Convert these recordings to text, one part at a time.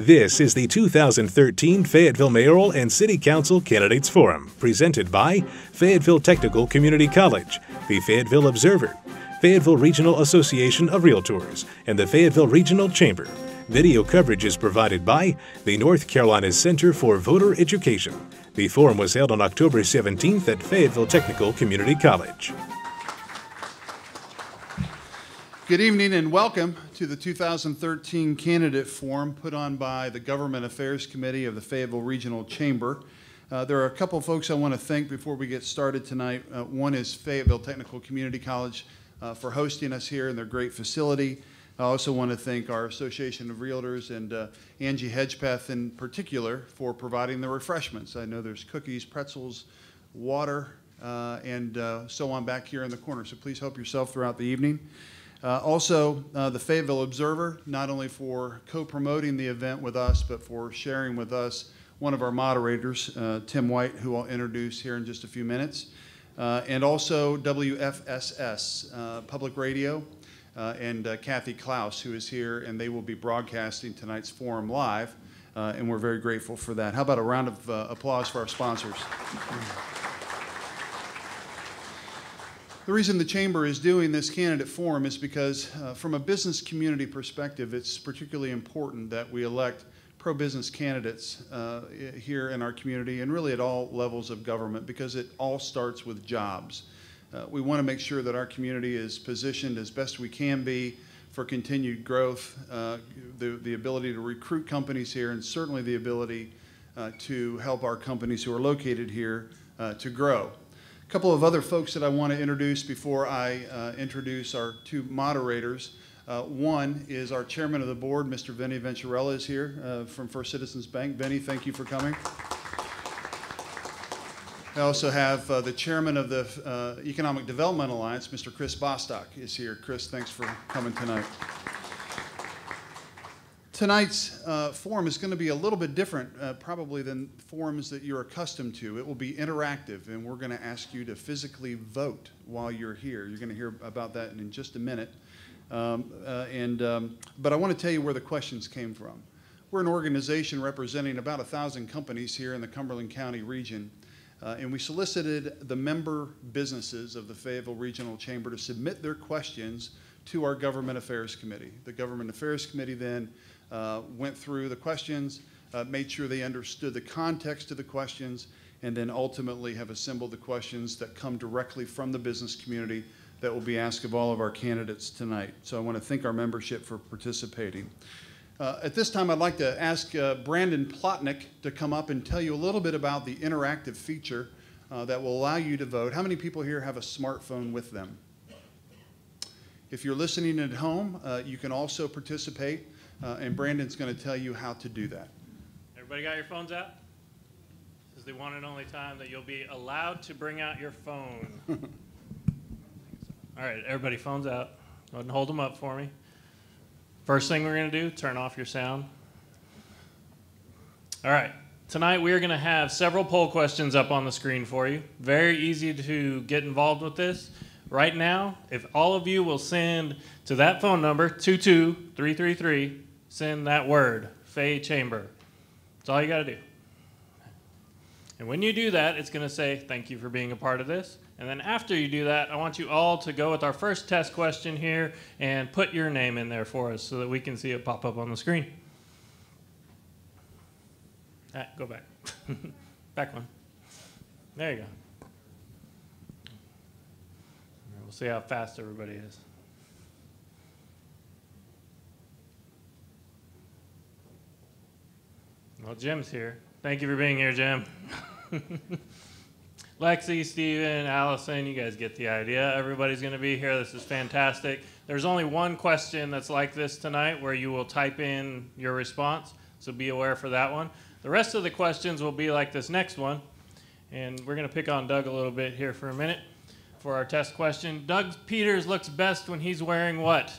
This is the 2013 Fayetteville Mayoral and City Council Candidates Forum, presented by Fayetteville Technical Community College, the Fayetteville Observer, Fayetteville Regional Association of Realtors, and the Fayetteville Regional Chamber. Video coverage is provided by the North Carolina Center for Voter Education. The forum was held on October 17th at Fayetteville Technical Community College. Good evening and welcome to the 2013 Candidate Forum put on by the Government Affairs Committee of the Fayetteville Regional Chamber. There are a couple of folks I want to thank before we get started tonight. One is Fayetteville Technical Community College for hosting us here in their great facility. I also want to thank our Association of Realtors and Angie Hedgepeth in particular for providing the refreshments. I know there's cookies, pretzels, water, and so on back here in the corner, so please help yourself throughout the evening. Also, the Fayetteville Observer, not only for co-promoting the event with us, but for sharing with us one of our moderators, Tim White, who I'll introduce here in just a few minutes. And also WFSS, Public Radio, and Kathy Klaus, who is here, and they will be broadcasting tonight's forum live, and we're very grateful for that. How about a round of applause for our sponsors? The reason the Chamber is doing this candidate forum is because from a business community perspective, it's particularly important that we elect pro-business candidates here in our community and really at all levels of government, because it all starts with jobs. We want to make sure that our community is positioned as best we can be for continued growth, the ability to recruit companies here, and certainly the ability to help our companies who are located here to grow. A couple of other folks that I want to introduce before I introduce our two moderators. One is our chairman of the board, Mr. Vinny Venturella, is here from First Citizens Bank. Vinny, thank you for coming. I also have the chairman of the Economic Development Alliance, Mr. Chris Bostock, is here. Chris, thanks for coming tonight. Tonight's forum is going to be a little bit different probably than forums that you're accustomed to. It will be interactive, and we're going to ask you to physically vote while you're here. You're going to hear about that in just a minute. But I want to tell you where the questions came from. We're an organization representing about 1,000 companies here in the Cumberland County region, and we solicited the member businesses of the Fayetteville Regional Chamber to submit their questions to our Government Affairs Committee. The Government Affairs Committee then went through the questions, made sure they understood the context of the questions, and then ultimately have assembled the questions that come directly from the business community that will be asked of all of our candidates tonight. So I want to thank our membership for participating. At this time, I'd like to ask Brandon Plotnick to come up and tell you a little bit about the interactive feature that will allow you to vote. How many people here have a smartphone with them? If you're listening at home, you can also participate. And Brandon's going to tell you how to do that. Everybody got your phones out? This is the one and only time that you'll be allowed to bring out your phone. All right, everybody, phones out. Go ahead and hold them up for me. First thing we're going to do, turn off your sound. All right, tonight we are going to have several poll questions up on the screen for you. Very easy to get involved with this. Right now, if all of you will send to that phone number, 22333, send that word, Faye Chamber. That's all you got to do. And when you do that, it's going to say, thank you for being a part of this. And then after you do that, I want you all to go with our first test question here and put your name in there for us so that we can see it pop up on the screen. Go back. Back one. There you go. We'll see how fast everybody is. Well, Jim's here. Thank you for being here, Jim. Lexi, Steven, Allison, you guys get the idea. Everybody's going to be here. This is fantastic. There's only one question that's like this tonight where you will type in your response, so be aware for that one. The rest of the questions will be like this next one, and we're going to pick on Doug a little bit here for a minute for our test question. Doug Peters looks best when he's wearing what?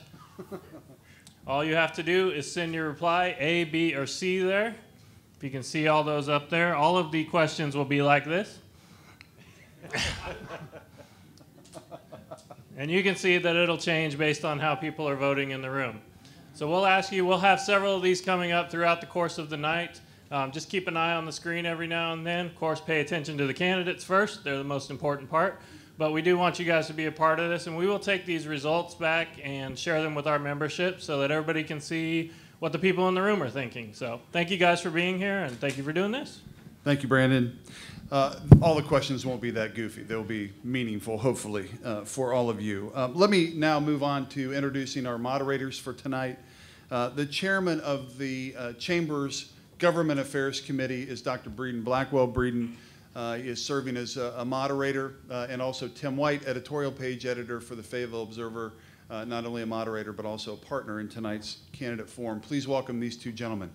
All you have to do is send your reply, A, B, or C there. If you can see all those up there, all of the questions will be like this. And you can see that it'll change based on how people are voting in the room. So we'll ask you, we'll have several of these coming up throughout the course of the night. Just keep an eye on the screen every now and then. Of course, pay attention to the candidates first. They're the most important part. But we do want you guys to be a part of this, and we will take these results back and share them with our membership so that everybody can see what the people in the room are thinking. So thank you guys for being here, and thank you for doing this. Thank you, Brandon. All the questions won't be that goofy. They'll be meaningful, hopefully, for all of you. Let me now move on to introducing our moderators for tonight. The chairman of the Chamber's Government Affairs Committee is Dr. Breeden. Blackwell. Breeden is serving as a moderator, and also Tim White, editorial page editor for the Fayetteville Observer, not only a moderator but also a partner in tonight's candidate forum. Please welcome these two gentlemen.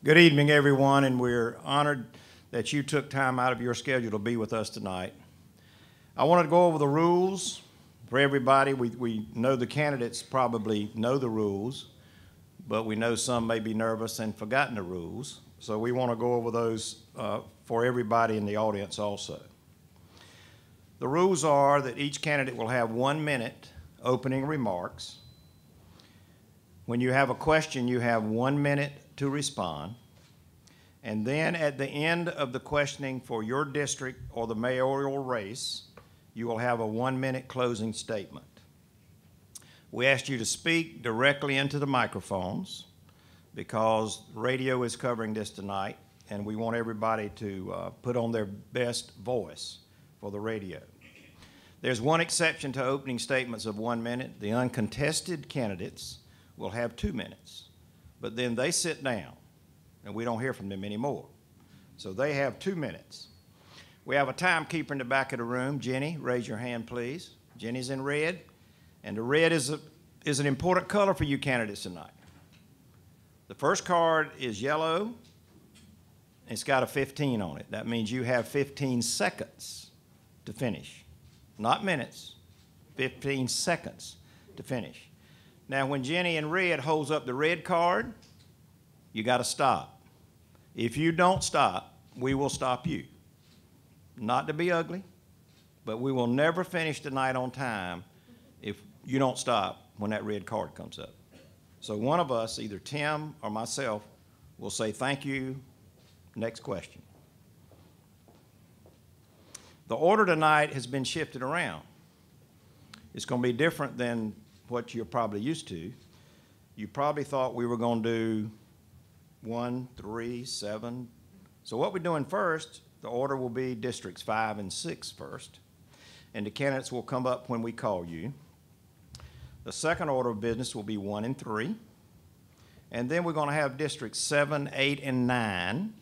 Good evening, everyone, and we're honored that you took time out of your schedule to be with us tonight. I want to go over the rules for everybody. We know the candidates probably know the rules, but we know some may be nervous and forgotten the rules. So we want to go over those for everybody in the audience also. The rules are that each candidate will have 1 minute opening remarks. When you have a question, you have 1 minute to respond. And then at the end of the questioning for your district or the mayoral race, you will have a 1 minute closing statement. We asked you to speak directly into the microphones because radio is covering this tonight, and we want everybody to put on their best voice for the radio. There's one exception to opening statements of 1 minute. The uncontested candidates will have 2 minutes, but then they sit down, and we don't hear from them anymore. So they have 2 minutes. We have a timekeeper in the back of the room. Jenny, raise your hand, please. Jenny's in red, and the red is an important color for you candidates tonight. The first card is yellow. It's got a 15 on it. That means you have 15 seconds to finish. Not minutes, 15 seconds to finish. Now, when Jenny in red holds up the red card, you got to stop. If you don't stop, we will stop you. Not to be ugly, but we will never finish the night on time if you don't stop when that red card comes up. So one of us, either Tim or myself, will say thank you. Next question. The order tonight has been shifted around. It's going to be different than what you're probably used to. You probably thought we were going to do 1, 3, 7. So what we're doing first, the order will be districts 5 and 6 first, and the candidates will come up when we call you. The second order of business will be 1 and 3, and then we're going to have districts 7, 8, and 9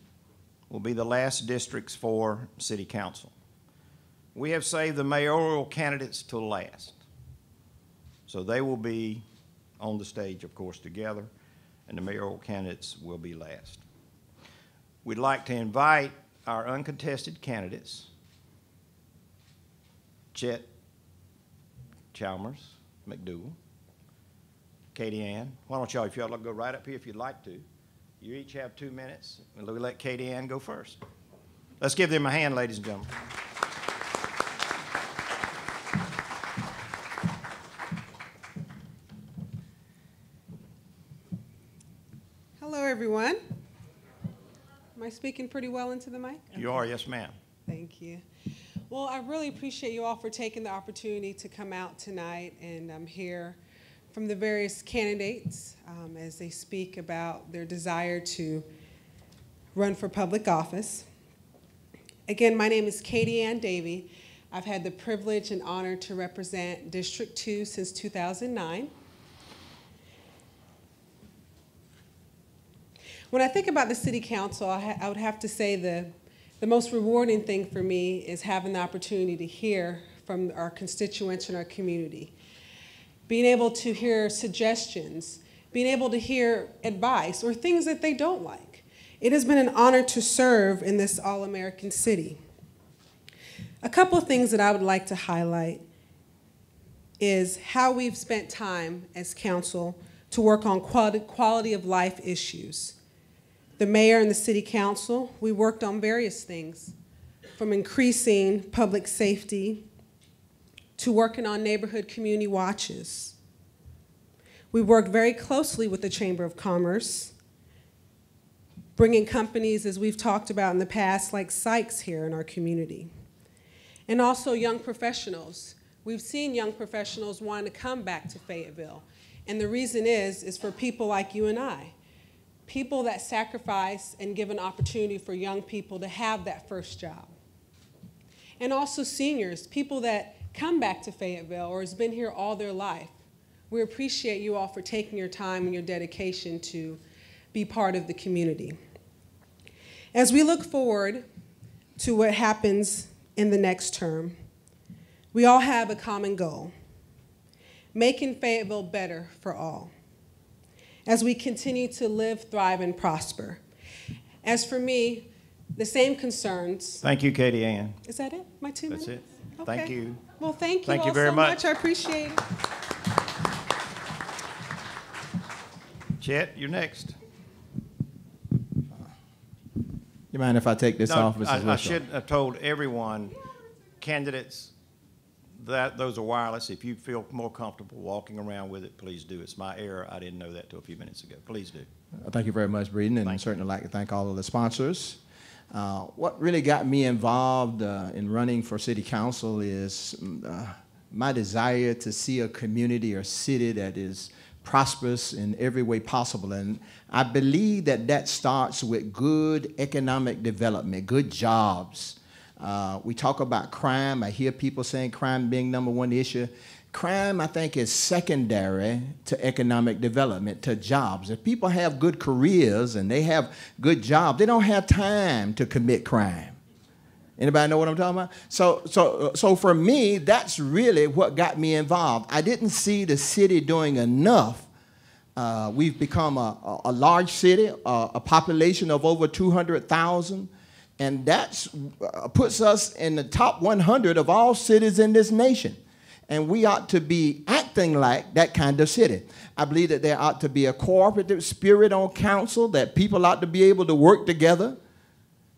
will be the last districts for city council. We have saved the mayoral candidates till last, so they will be on the stage, of course, together, and the mayoral candidates will be last. We'd like to invite our uncontested candidates, Chet Chalmers, McDougal, Katie Ann. Why don't y'all, if y'all go right up here if you'd like to. You each have 2 minutes, and we'll let Katie Ann go first. Let's give them a hand, ladies and gentlemen. Hello, everyone. Am I speaking pretty well into the mic? You are, yes, ma'am. Thank you. Well, I really appreciate you all for taking the opportunity to come out tonight and hear from the various candidates as they speak about their desire to run for public office. Again, my name is Katie Ann Davey. I've had the privilege and honor to represent District 2 since 2009. When I think about the City Council, I would have to say the most rewarding thing for me is having the opportunity to hear from our constituents and our community. Being able to hear suggestions, being able to hear advice or things that they don't like. It has been an honor to serve in this all-American city. A couple of things that I would like to highlight is how we've spent time as council to work on quality of life issues. The mayor and the city council, we worked on various things, from increasing public safety to working on neighborhood community watches. We work very closely with the Chamber of Commerce, bringing companies, as we've talked about in the past, like Sykes here in our community. And also young professionals. We've seen young professionals wanting to come back to Fayetteville. And the reason is for people like you and I, people that sacrifice and give an opportunity for young people to have that first job. And also seniors, people that come back to Fayetteville or has been here all their life. We appreciate you all for taking your time and your dedication to be part of the community. As we look forward to what happens in the next term, we all have a common goal: making Fayetteville better for all, as we continue to live, thrive, and prosper. As for me, the same concerns. Thank you, Katie Ann. Is that it? My 2 minutes? That's it. Okay. Thank you. Well, thank you Thank all you very so much. I appreciate it. Chet, you're next. You mind if I take this off, Mrs. I Whistle? should have told everyone, candidates, that those are wireless. If you feel more comfortable walking around with it, please do. It's my error. I didn't know that till a few minutes ago. Please do. Thank you very much, Breeden, and I'd certainly like to thank all of the sponsors. What really got me involved in running for city council is my desire to see a community or city that is prosperous in every way possible. And I believe that that starts with good economic development, good jobs. We talk about crime. I hear people saying crime being #1 issue. Crime, I think, is secondary to economic development, to jobs. If people have good careers and they have good jobs, they don't have time to commit crime. Anybody know what I'm talking about? So for me, that's really what got me involved. I didn't see the city doing enough. We've become a large city, a population of over 200,000, and that puts us in the top 100 of all cities in this nation. And we ought to be acting like that kind of city. I believe that there ought to be a cooperative spirit on council, that people ought to be able to work together,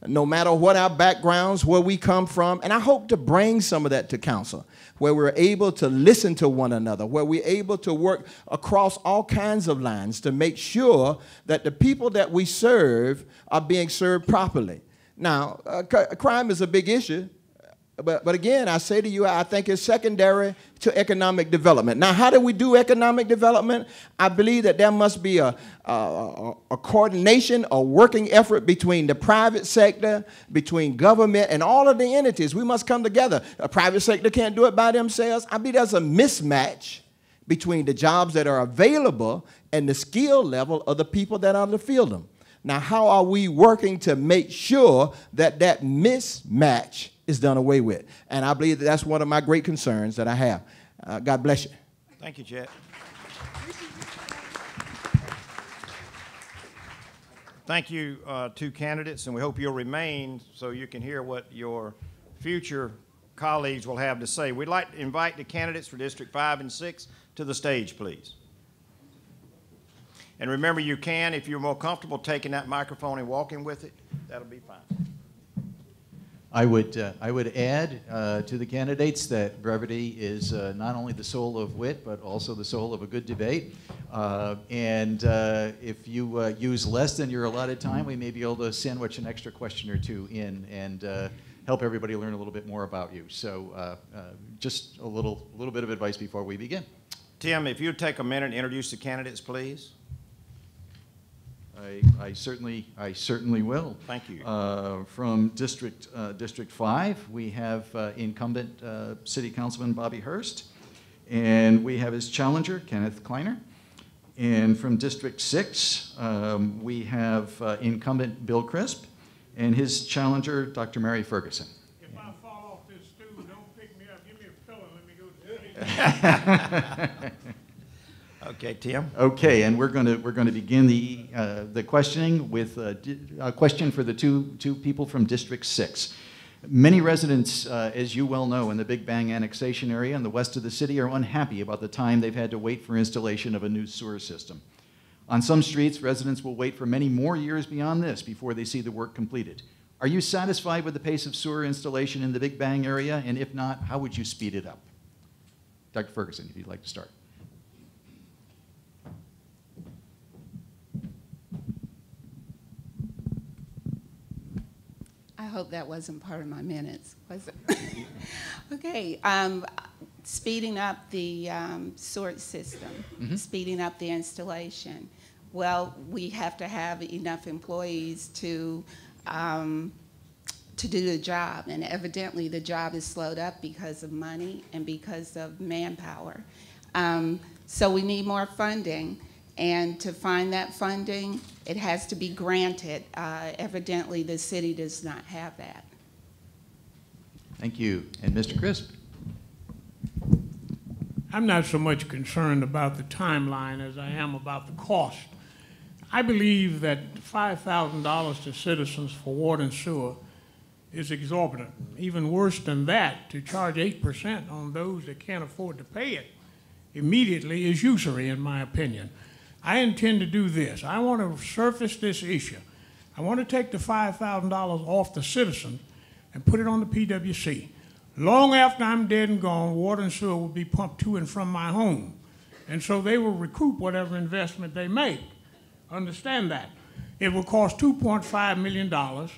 no matter what our backgrounds, where we come from. And I hope to bring some of that to council, where we're able to listen to one another, where we're able to work across all kinds of lines to make sure that the people that we serve are being served properly. Now, crime is a big issue. But again, I say to you, I think it's secondary to economic development. Now, how do we do economic development? I believe that there must be a coordination, a working effort between the private sector, between government, and all of the entities. We must come together. The private sector can't do it by themselves. I believe there's a mismatch between the jobs that are available and the skill level of the people that are to fill them. Now, how are we working to make sure that that mismatch is done away with? And I believe that that's one of my great concerns that I have. God bless you. Thank you, Chet. Thank you to candidates, and we hope you'll remain so you can hear what your future colleagues will have to say. We'd like to invite the candidates for District 5 and 6 to the stage, please. And remember, you can, if you're more comfortable taking that microphone and walking with it, that'll be fine. I would add to the candidates that brevity is not only the soul of wit, but also the soul of a good debate. And if you use less than your allotted time, we may be able to sandwich an extra question or two in and help everybody learn a little bit more about you. So just a little bit of advice before we begin. Tim, if you'd take a minute and introduce the candidates, please. I certainly will. Thank you. From District 5, we have incumbent City Councilman Bobby Hurst, and we have his challenger, Kenneth Kleiner. And from District 6, we have incumbent Bill Crisp, and his challenger, Dr. Mary Ferguson. If I fall off this stool, don't pick me up. Give me a pillow and let me go to sleep. Okay, Tim. Okay, and we're going to begin the questioning with a question for the two people from District 6. Many residents, as you well know, in the Big Bang annexation area in the west of the city are unhappy about the time they've had to wait for installation of a new sewer system. On some streets, residents will wait for many more years beyond this before they see the work completed. Are you satisfied with the pace of sewer installation in the Big Bang area? And if not, how would you speed it up? Dr. Ferguson, if you'd like to start. I hope that wasn't part of my minutes, was it? Okay, speeding up the sort system, speeding up the installation. Well, we have to have enough employees to do the job, and evidently the job is slowed up because of money and because of manpower. So we need more funding, and to find that funding, it has to be granted. Evidently, the city does not have that. Thank you. And Mr. Crisp? I'm not so much concerned about the timeline as I am about the cost. I believe that $5,000 to citizens for water and sewer is exorbitant. Even worse than that, to charge 8% on those that can't afford to pay it immediately is usury, in my opinion. I intend to do this. I want to surface this issue. I want to take the $5,000 off the citizens and put it on the PWC. Long after I'm dead and gone, water and sewer will be pumped to and from my home. And so they will recoup whatever investment they make. Understand that. It will cost $2.5 million.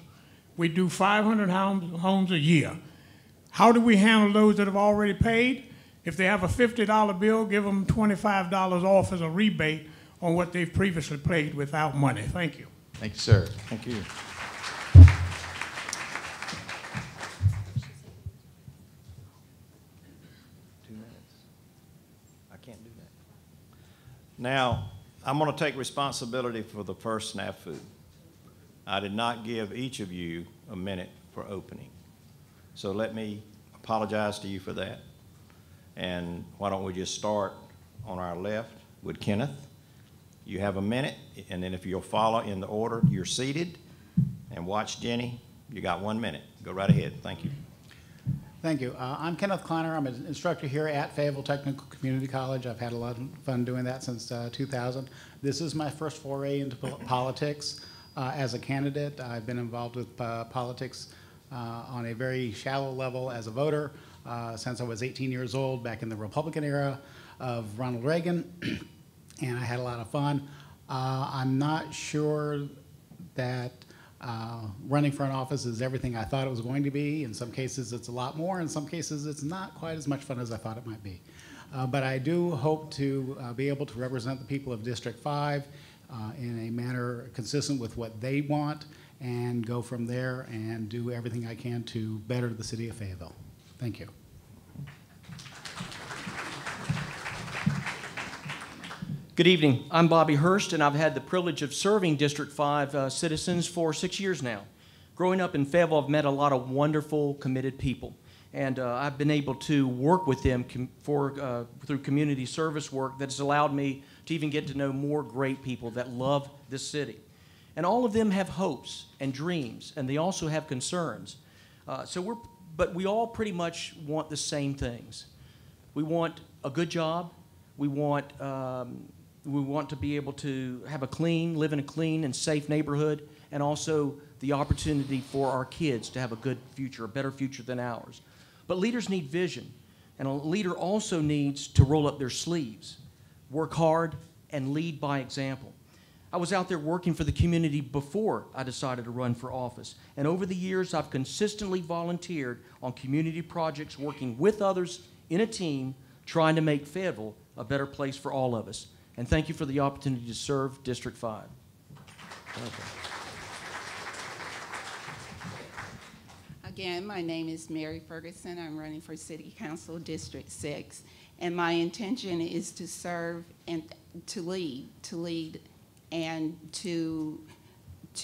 We do 500 homes a year. How do we handle those that have already paid? If they have a $50 bill, give them $25 off as a rebate on what they've previously paid without money. Thank you. Thank you, sir. Thank you. 2 minutes. I can't do that. Now, I'm going to take responsibility for the first snafu. I did not give each of you a minute for opening. So let me apologize to you for that. And why don't we just start on our left with Kenneth. You have a minute, and then if you'll follow in the order you're seated, and watch Jenny, you got 1 minute. Go right ahead. Thank you. Thank you. I'm Kenneth Kleiner. I'm an instructor here at Fayetteville Technical Community College. I've had a lot of fun doing that since 2000. This is my first foray into politics as a candidate. I've been involved with politics on a very shallow level as a voter since I was 18 years old, back in the Republican era of Ronald Reagan, and I had a lot of fun. I'm not sure that running for an office is everything I thought it was going to be. In some cases, it's a lot more. In some cases, it's not quite as much fun as I thought it might be. But I do hope to be able to represent the people of District 5 in a manner consistent with what they want, and go from there and do everything I can to better the city of Fayetteville. Thank you. Good evening. I'm Bobby Hurst, and I've had the privilege of serving District 5 citizens for 6 years now. Growing up in Fayetteville, I've met a lot of wonderful, committed people, and I've been able to work with them through community service work that has allowed me to even get to know more great people that love this city. And all of them have hopes and dreams, and they also have concerns. But we all pretty much want the same things. We want a good job. We want to be able to live in a clean and safe neighborhood, and also the opportunity for our kids to have a good future, a better future than ours. But leaders need vision, and a leader also needs to roll up their sleeves, work hard, and lead by example. I was out there working for the community before I decided to run for office, and over the years I've consistently volunteered on community projects, working with others in a team, trying to make Fayetteville a better place for all of us. And thank you for the opportunity to serve District 5. Okay. Again, my name is Mary Ferguson. I'm running for City Council District 6, and my intention is to serve and to lead and to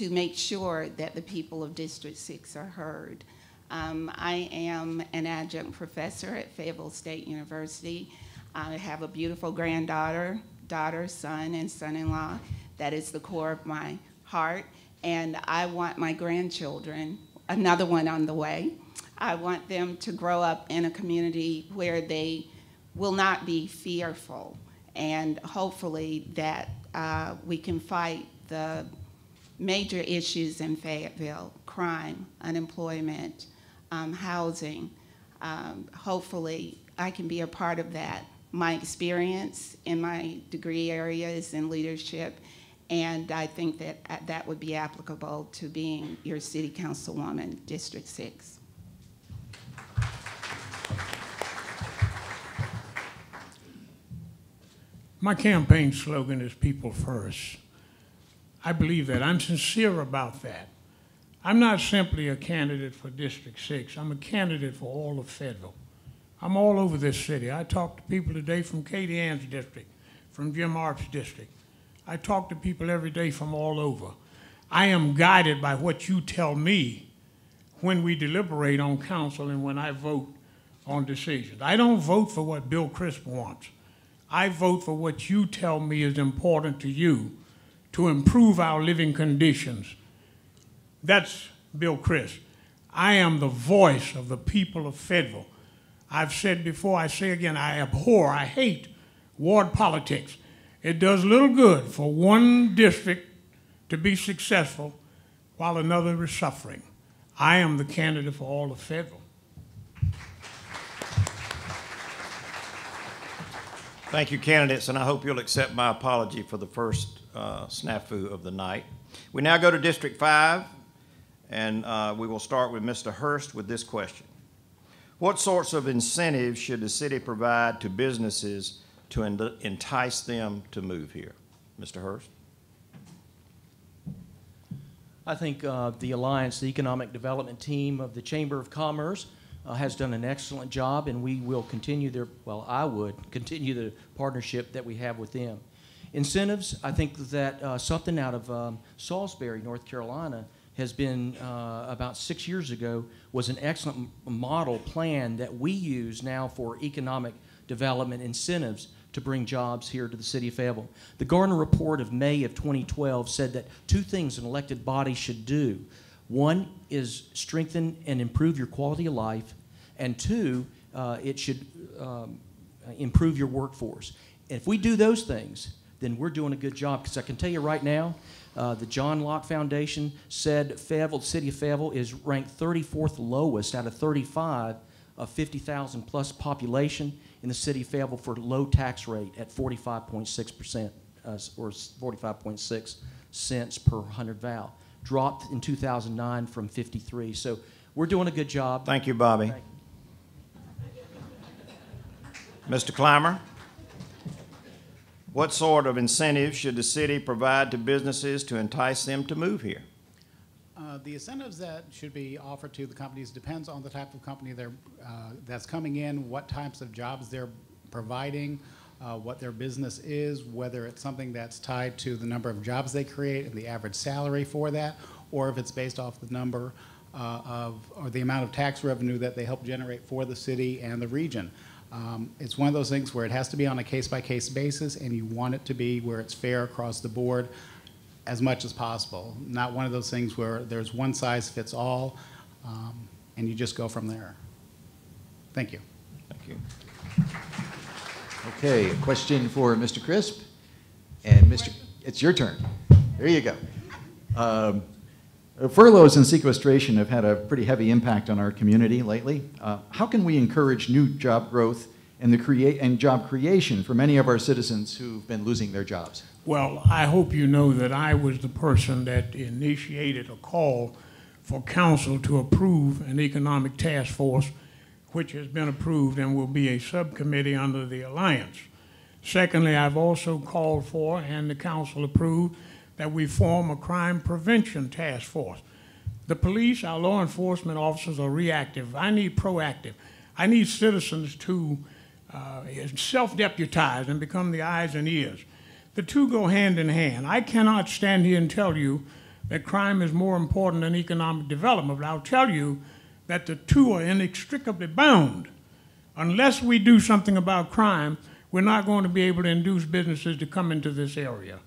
make sure that the people of District 6 are heard. I am an adjunct professor at Fayetteville State University. I have a beautiful granddaughter, son, and son-in-law. That is the core of my heart. And I want my grandchildren, another one on the way, I want them to grow up in a community where they will not be fearful. And hopefully that we can fight the major issues in Fayetteville: crime, unemployment, housing. Hopefully, I can be a part of that. My experience in my degree area is in leadership, and I think that that would be applicable to being your city councilwoman, District 6. My campaign slogan is people first. I believe that. I'm sincere about that. I'm not simply a candidate for District 6. I'm a candidate for all of Fayetteville. I'm all over this city. I talk to people today from Katie Ann's district, from Jim Arp's district. I talk to people every day from all over. I am guided by what you tell me when we deliberate on council and when I vote on decisions. I don't vote for what Bill Crisp wants. I vote for what you tell me is important to you to improve our living conditions. That's Bill Crisp. I am the voice of the people of Fayetteville. I've said before, I say again, I abhor, I hate ward politics. It does little good for one district to be successful while another is suffering. I am the candidate for all of Fayetteville. Thank you, candidates, and I hope you'll accept my apology for the first snafu of the night. We now go to District 5, and we will start with Mr. Hurst with this question. What sorts of incentives should the city provide to businesses to entice them to move here? Mr. Hurst? I think the Alliance, the economic development team of the Chamber of Commerce has done an excellent job, and we will continue I would continue the partnership that we have with them. Incentives, I think that something out of Salisbury, North Carolina, has been about 6 years ago, was an excellent model plan that we use now for economic development incentives to bring jobs here to the city of Fayetteville. The Garner report of May of 2012 said that two things an elected body should do. One is strengthen and improve your quality of life, and two, it should improve your workforce. And if we do those things, then we're doing a good job, because I can tell you right now, the John Locke Foundation said Fayetteville, the city of Fayetteville is ranked 34th lowest out of 35 of 50,000 plus population in the city of Fayetteville for low tax rate at 45.6% or 45.6 cents per 100 val. Dropped in 2009 from 53. So we're doing a good job. Thank you, Bobby. Thank you. Mr. Clymer? What sort of incentives should the city provide to businesses to entice them to move here? The incentives that should be offered to the companies depends on the type of company that's coming in, what types of jobs they're providing, what their business is, whether it's something that's tied to the number of jobs they create and the average salary for that, or if it's based off the number or the amount of tax revenue that they help generate for the city and the region. It's one of those things where it has to be on a case-by-case basis, and you want it to be where it's fair across the board as much as possible. Not one of those things where there's one size fits all, and you just go from there. Thank you. Thank you. Okay, a question for Mr. Crisp. And Mr. It's your turn. There you go. Furloughs and sequestration have had a pretty heavy impact on our community lately. How can we encourage new job growth and job creation for many of our citizens who've been losing their jobs? Well, I hope you know that I was the person that initiated a call for council to approve an economic task force, which has been approved and will be a subcommittee under the Alliance. Secondly, I've also called for, and the council approved, that we form a crime prevention task force. The police, our law enforcement officers, are reactive. I need proactive. I need citizens to self-deputize and become the eyes and ears. The two go hand in hand. I cannot stand here and tell you that crime is more important than economic development, but I'll tell you that the two are inextricably bound. Unless we do something about crime, we're not going to be able to induce businesses to come into this area.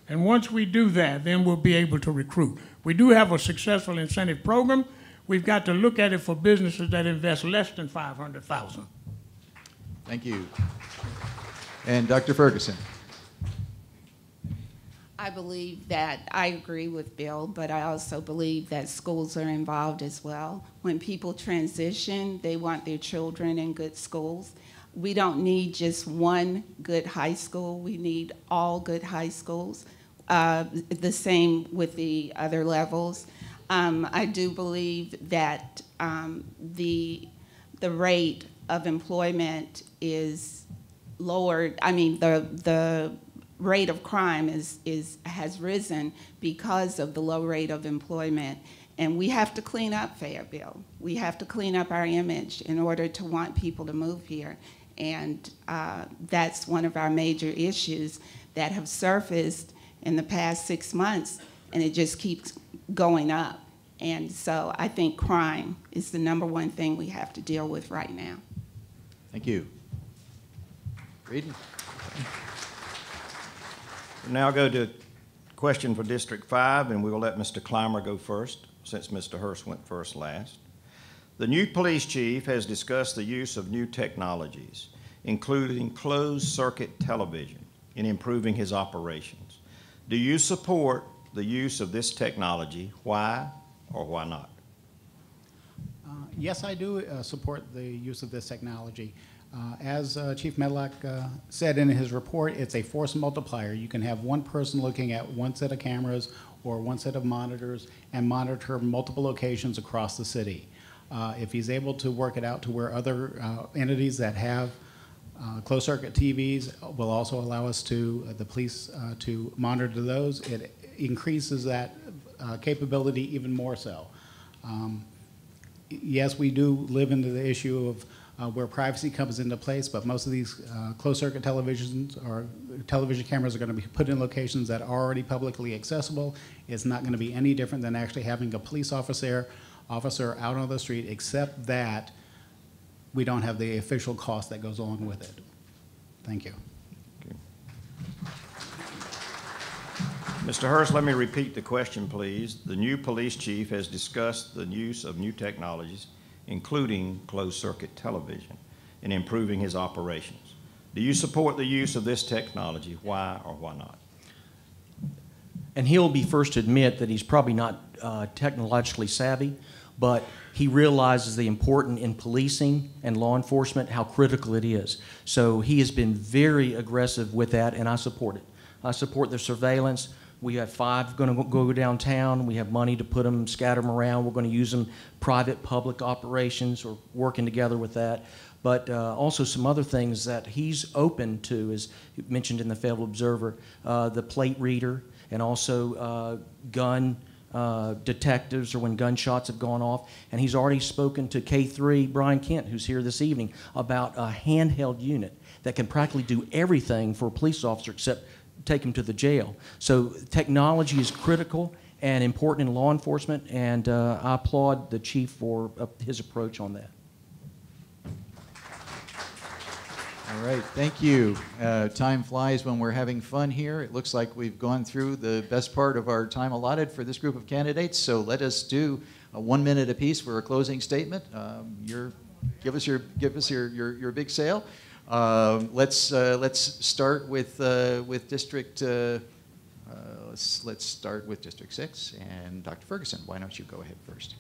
And once we do that, then we'll be able to recruit. We do have a successful incentive program. We've got to look at it for businesses that invest less than $500,000. Thank you. And Dr. Ferguson. I believe that I agree with Bill, but I also believe that schools are involved as well. When people transition, they want their children in good schools. We don't need just one good high school. We need all good high schools. The same with the other levels. I do believe that the rate of employment is lowered. I mean, the rate of crime has risen because of the low rate of employment. And we have to clean up Fayetteville. We have to clean up our image in order to want people to move here. And that's one of our major issues that have surfaced in the past 6 months, and it just keeps going up. And so I think crime is the #1 thing we have to deal with right now. Thank you. Breeden. We'll now go to question for District 5, and we will let Mr. Clymer go first, since Mr. Hurst went first last. The new police chief has discussed the use of new technologies, including closed-circuit television, in improving his operations. Do you support the use of this technology? Why or why not? Yes, I do support the use of this technology. As Chief Medlock said in his report, it's a force multiplier. You can have one person looking at one set of cameras or one set of monitors and monitor multiple locations across the city. If he's able to work it out to where other entities that have closed-circuit TVs will also allow us to, the police, to monitor those, it increases that capability even more so. Yes, we do live into the issue of where privacy comes into place, but most of these closed-circuit televisions or television cameras are going to be put in locations that are already publicly accessible. It's not going to be any different than actually having a police officer out on the street, except that we don't have the official cost that goes along with it. Thank you. Mr. Hurst, let me repeat the question, please. The new police chief has discussed the use of new technologies, including closed-circuit television, in improving his operations. Do you support the use of this technology? Why or why not? And he'll be first to admit that he's probably not technologically savvy, but he realizes the importance in policing and law enforcement, how critical it is. So he has been very aggressive with that, and I support it. I support the surveillance. We have 5 going to go downtown. We have money to put them, scatter them around. We're going to use them private-public operations. We're working together with that. But also some other things that he's open to, as mentioned in the Fayetteville Observer, the plate reader, and also gun detectives, or when gunshots have gone off. And he's already spoken to K3 Brian Kent, who's here this evening, about a handheld unit that can practically do everything for a police officer except take him to the jail. So technology is critical and important in law enforcement, and I applaud the chief for his approach on that. All right, thank you. Time flies when we're having fun here. It looks like we've gone through the best part of our time allotted for this group of candidates, so let us do 1 minute apiece for a closing statement. Give us your big sale. Let's start with District. Let's start with District 6, and Dr. Ferguson. Why don't you go ahead first?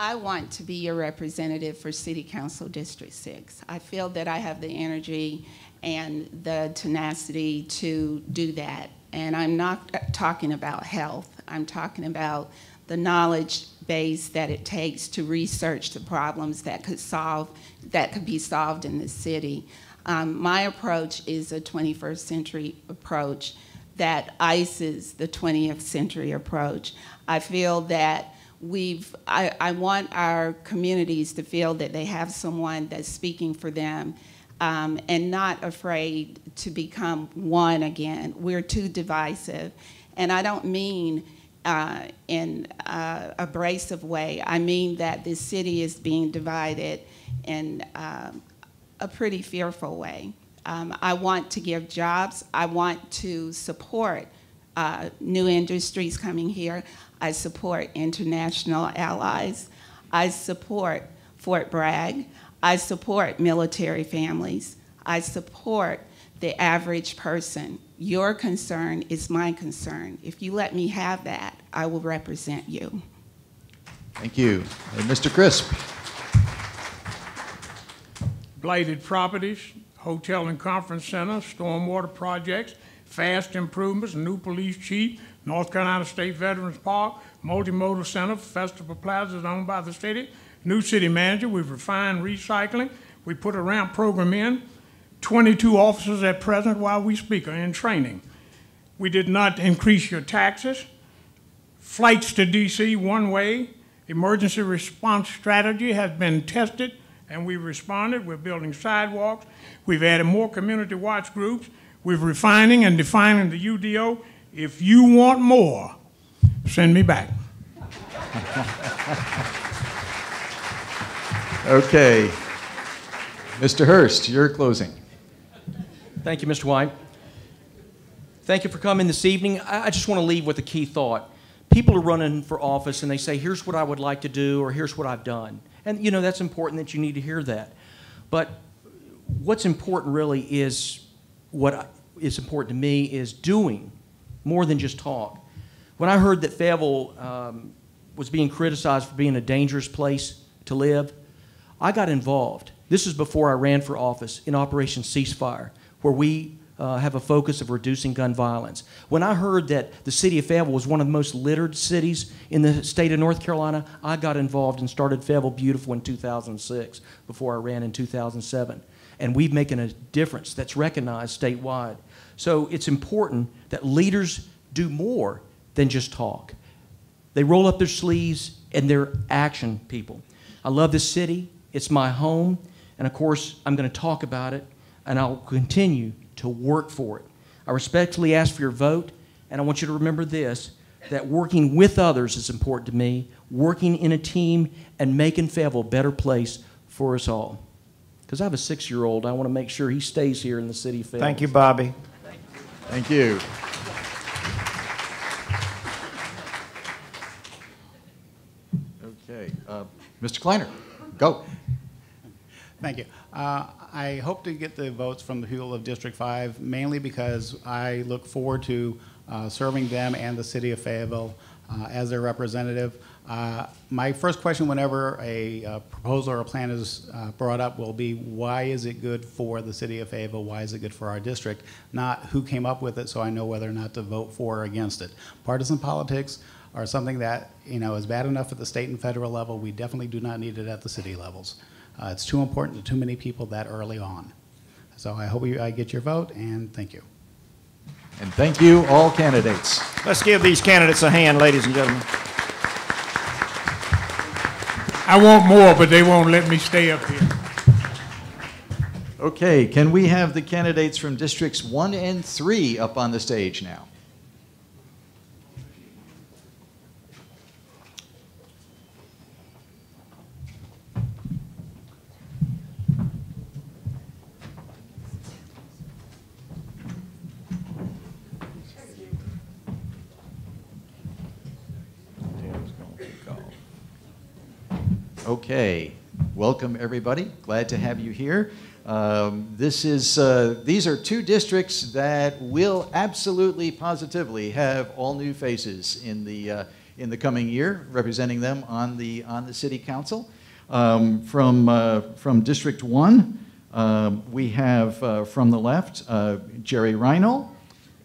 I want to be your representative for City Council District 6. I feel that I have the energy and the tenacity to do that. And I'm not talking about health. I'm talking about the knowledge base that it takes to research the problems that could be solved in the city. My approach is a 21st century approach that ices the 20th century approach. I feel that I want our communities to feel that they have someone that's speaking for them, and not afraid to become one again. We're too divisive. And I don't mean in a abrasive way. I mean that this city is being divided in a pretty fearful way. I want to give jobs. I want to support new industries coming here. I support international allies. I support Fort Bragg. I support military families. I support the average person Your concern is my concern. If you let me have that, I will represent you. Thank you. And Mr. Crisp. Blighted properties, hotel and conference center, stormwater projects, fast improvements, new police chief, North Carolina State Veterans Park, multimodal center, Festival Plaza is owned by the city, new city manager, we've refined recycling, we put a ramp program in, 22 officers at present while we speak are in training. We did not increase your taxes. Flights to DC one way. Emergency response strategy has been tested and we responded. We're building sidewalks. We've added more community watch groups. We're refining and defining the UDO. If you want more, send me back. Okay. Mr. Hurst, your closing. Thank you, Mr. White. Thank you for coming this evening. I just want to leave with a key thought. People are running for office and they say, here's what I would like to do, or here's what I've done. And, you know, that's important that you need to hear that. But what's important really is, what is important to me is doing more than just talk. When I heard that Fayetteville was being criticized for being a dangerous place to live, I got involved. This is before I ran for office in Operation Ceasefire, where we have a focus of reducing gun violence. When I heard that the city of Fayetteville was one of the most littered cities in the state of North Carolina, I got involved and started Fayetteville Beautiful in 2006 before I ran in 2007. And we've making a difference that's recognized statewide. So it's important that leaders do more than just talk. They roll up their sleeves and they're action people. I love this city. It's my home. And of course, I'm going to talk about it and I'll continue to work for it. I respectfully ask for your vote, and I want you to remember this, that working with others is important to me, working in a team and making Fayetteville a better place for us all. Because I have a 6-year-old, I want to make sure he stays here in the city of Fayetteville. Thank you, Bobby. Thank you. Okay. Mr. Kleiner, go. Thank you. I hope to get the votes from the people of District 5, mainly because I look forward to serving them and the city of Fayetteville as their representative. My first question whenever a proposal or a plan is brought up will be, why is it good for the city of Fayetteville? Why is it good for our district? Not who came up with it, so I know whether or not to vote for or against it. Partisan politics are something that, you know, is bad enough at the state and federal level. We definitely do not need it at the city levels. It's too important to too many people that early on. So I hope I get your vote, and thank you. And thank you, all candidates. Let's give these candidates a hand, ladies and gentlemen. I want more, but they won't let me stay up here. Okay, can we have the candidates from Districts 1 and 3 up on the stage now? Okay, welcome everybody. Glad to have you here. These are two districts that will absolutely, positively have all new faces in the coming year, representing them on the city council. From District 1, we have from the left Jerry Reinl,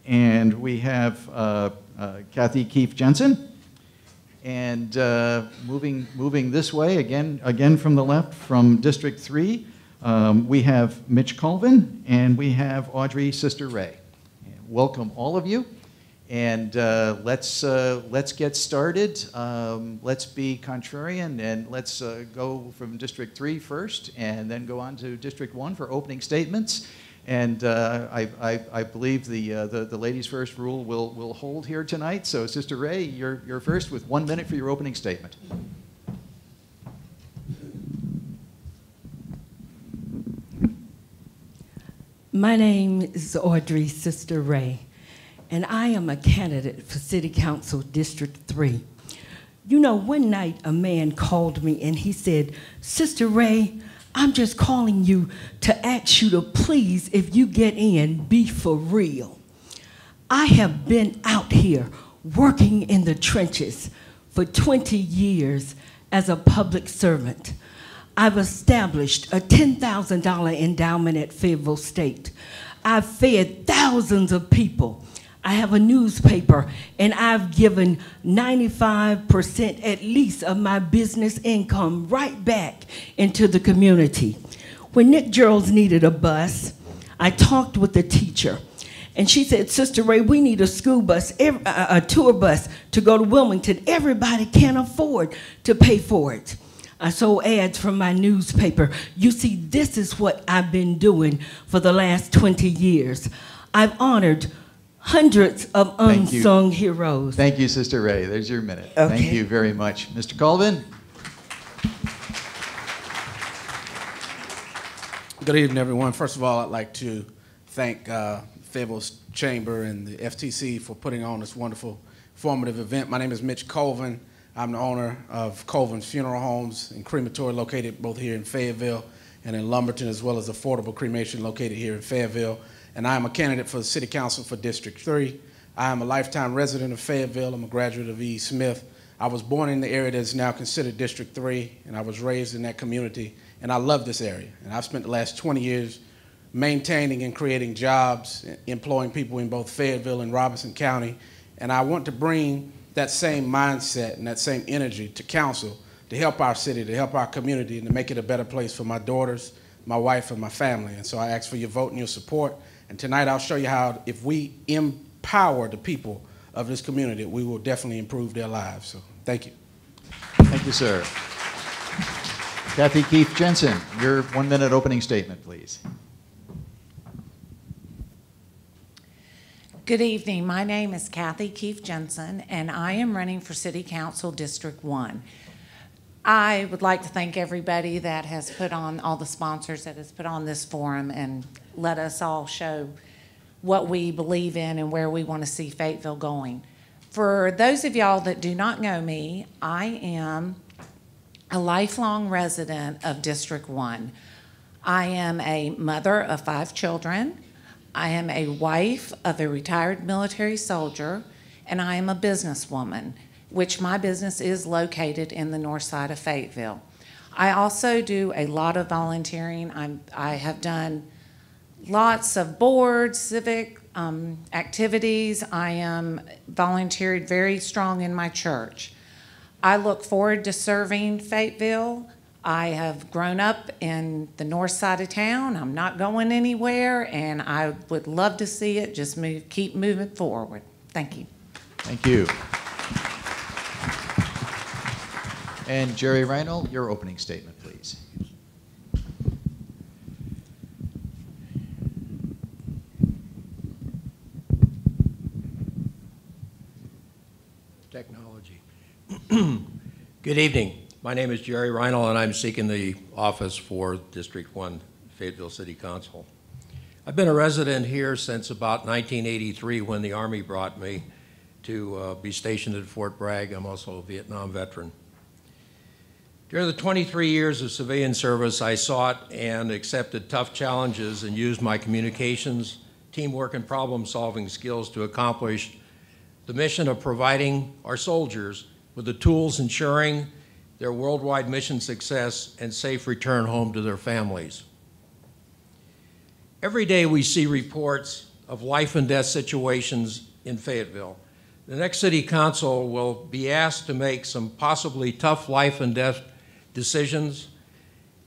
and we have Kathy Keefe Jensen. And moving this way, again from the left, from District 3, we have Mitch Colvin, and we have Audrey Sister Ray. Welcome all of you, and let's get started. Let's be contrarian, and let's go from District 3 first, and then go on to District 1 for opening statements. And I believe the ladies first rule will hold here tonight. So Sister Ray, you're first with 1 minute for your opening statement. My name is Audrey Sister Ray, and I am a candidate for City Council District 3. You know, one night a man called me and he said, "Sister Ray, I'm just calling you to ask you to please, if you get in, be for real." I have been out here working in the trenches for 20 years as a public servant. I've established a $10,000 endowment at Fayetteville State. I've fed thousands of people. I have a newspaper, and I've given 95% at least of my business income right back into the community. When Nick Gerald's needed a bus, I talked with the teacher, and she said, Sister Ray, we need a school bus, a tour bus to go to Wilmington. Everybody can't afford to pay for it. I sold ads from my newspaper. You see, this is what I've been doing for the last 20 years. I've honored hundreds of unsung heroes. Thank you, Sister Ray. There's your minute. Okay. Thank you very much. Mr. Colvin? Good evening, everyone. First of all, I'd like to thank Fayetteville's Chamber and the FTC for putting on this wonderful, formative event. My name is Mitch Colvin. I'm the owner of Colvin's Funeral Homes and Crematory located both here in Fayetteville and in Lumberton, as well as Affordable Cremation located here in Fayetteville. And I am a candidate for the City Council for District 3. I am a lifetime resident of Fayetteville. I'm a graduate of E. Smith. I was born in the area that is now considered District 3, and I was raised in that community, and I love this area. And I've spent the last 20 years maintaining and creating jobs, employing people in both Fayetteville and Robeson County, and I want to bring that same mindset and that same energy to council to help our city, to help our community, and to make it a better place for my daughters, my wife, and my family. And so I ask for your vote and your support. And tonight I'll show you how, if we empower the people of this community, we will definitely improve their lives. So thank you. Thank you, sir. Kathy Keith Jensen, your 1 minute opening statement, please. Good evening. My name is Kathy Keith Jensen, and I am running for City Council District 1. I would like to thank everybody that has put on, all the sponsors that has put on this forum and let us all show what we believe in and where we want to see Fayetteville going. For those of y'all that do not know me, I am a lifelong resident of District 1. I am a mother of 5 children. I am a wife of a retired military soldier, and I am a businesswoman, which my business is located in the north side of Fayetteville. I also do a lot of volunteering. I have done lots of boards, civic activities. I am volunteered very strong in my church. I look forward to serving Fayetteville. I have grown up in the north side of town. I'm not going anywhere, and I would love to see it just keep moving forward. Thank you. Thank you. And Jerry Reinl, your opening statement, please. Technology. Good evening. My name is Jerry Reinl, and I'm seeking the office for District 1, Fayetteville City Council. I've been a resident here since about 1983 when the Army brought me to be stationed at Fort Bragg. I'm also a Vietnam veteran. During the 23 years of civilian service, I sought and accepted tough challenges and used my communications, teamwork, and problem-solving skills to accomplish the mission of providing our soldiers with the tools ensuring their worldwide mission success and safe return home to their families. Every day we see reports of life and death situations in Fayetteville. The next City Council will be asked to make some possibly tough life and death decisions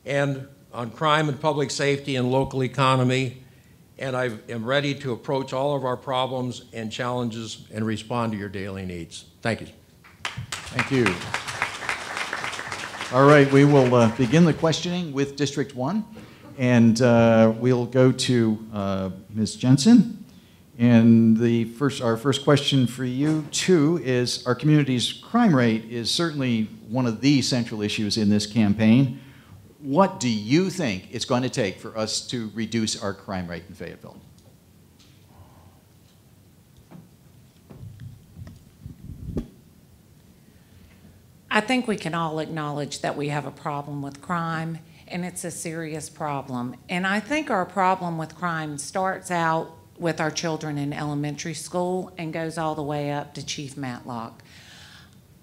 and on crime and public safety and local economy, and I am ready to approach all of our problems and challenges and respond to your daily needs. Thank you. Thank you. All right, we will begin the questioning with District 1, and we'll go to Ms. Jensen. And our first question for you, too, is our community's crime rate is certainly one of the central issues in this campaign. What do you think it's going to take for us to reduce our crime rate in Fayetteville? I think we can all acknowledge that we have a problem with crime, and it's a serious problem. And I think our problem with crime starts out with our children in elementary school and goes all the way up to Chief Matlock.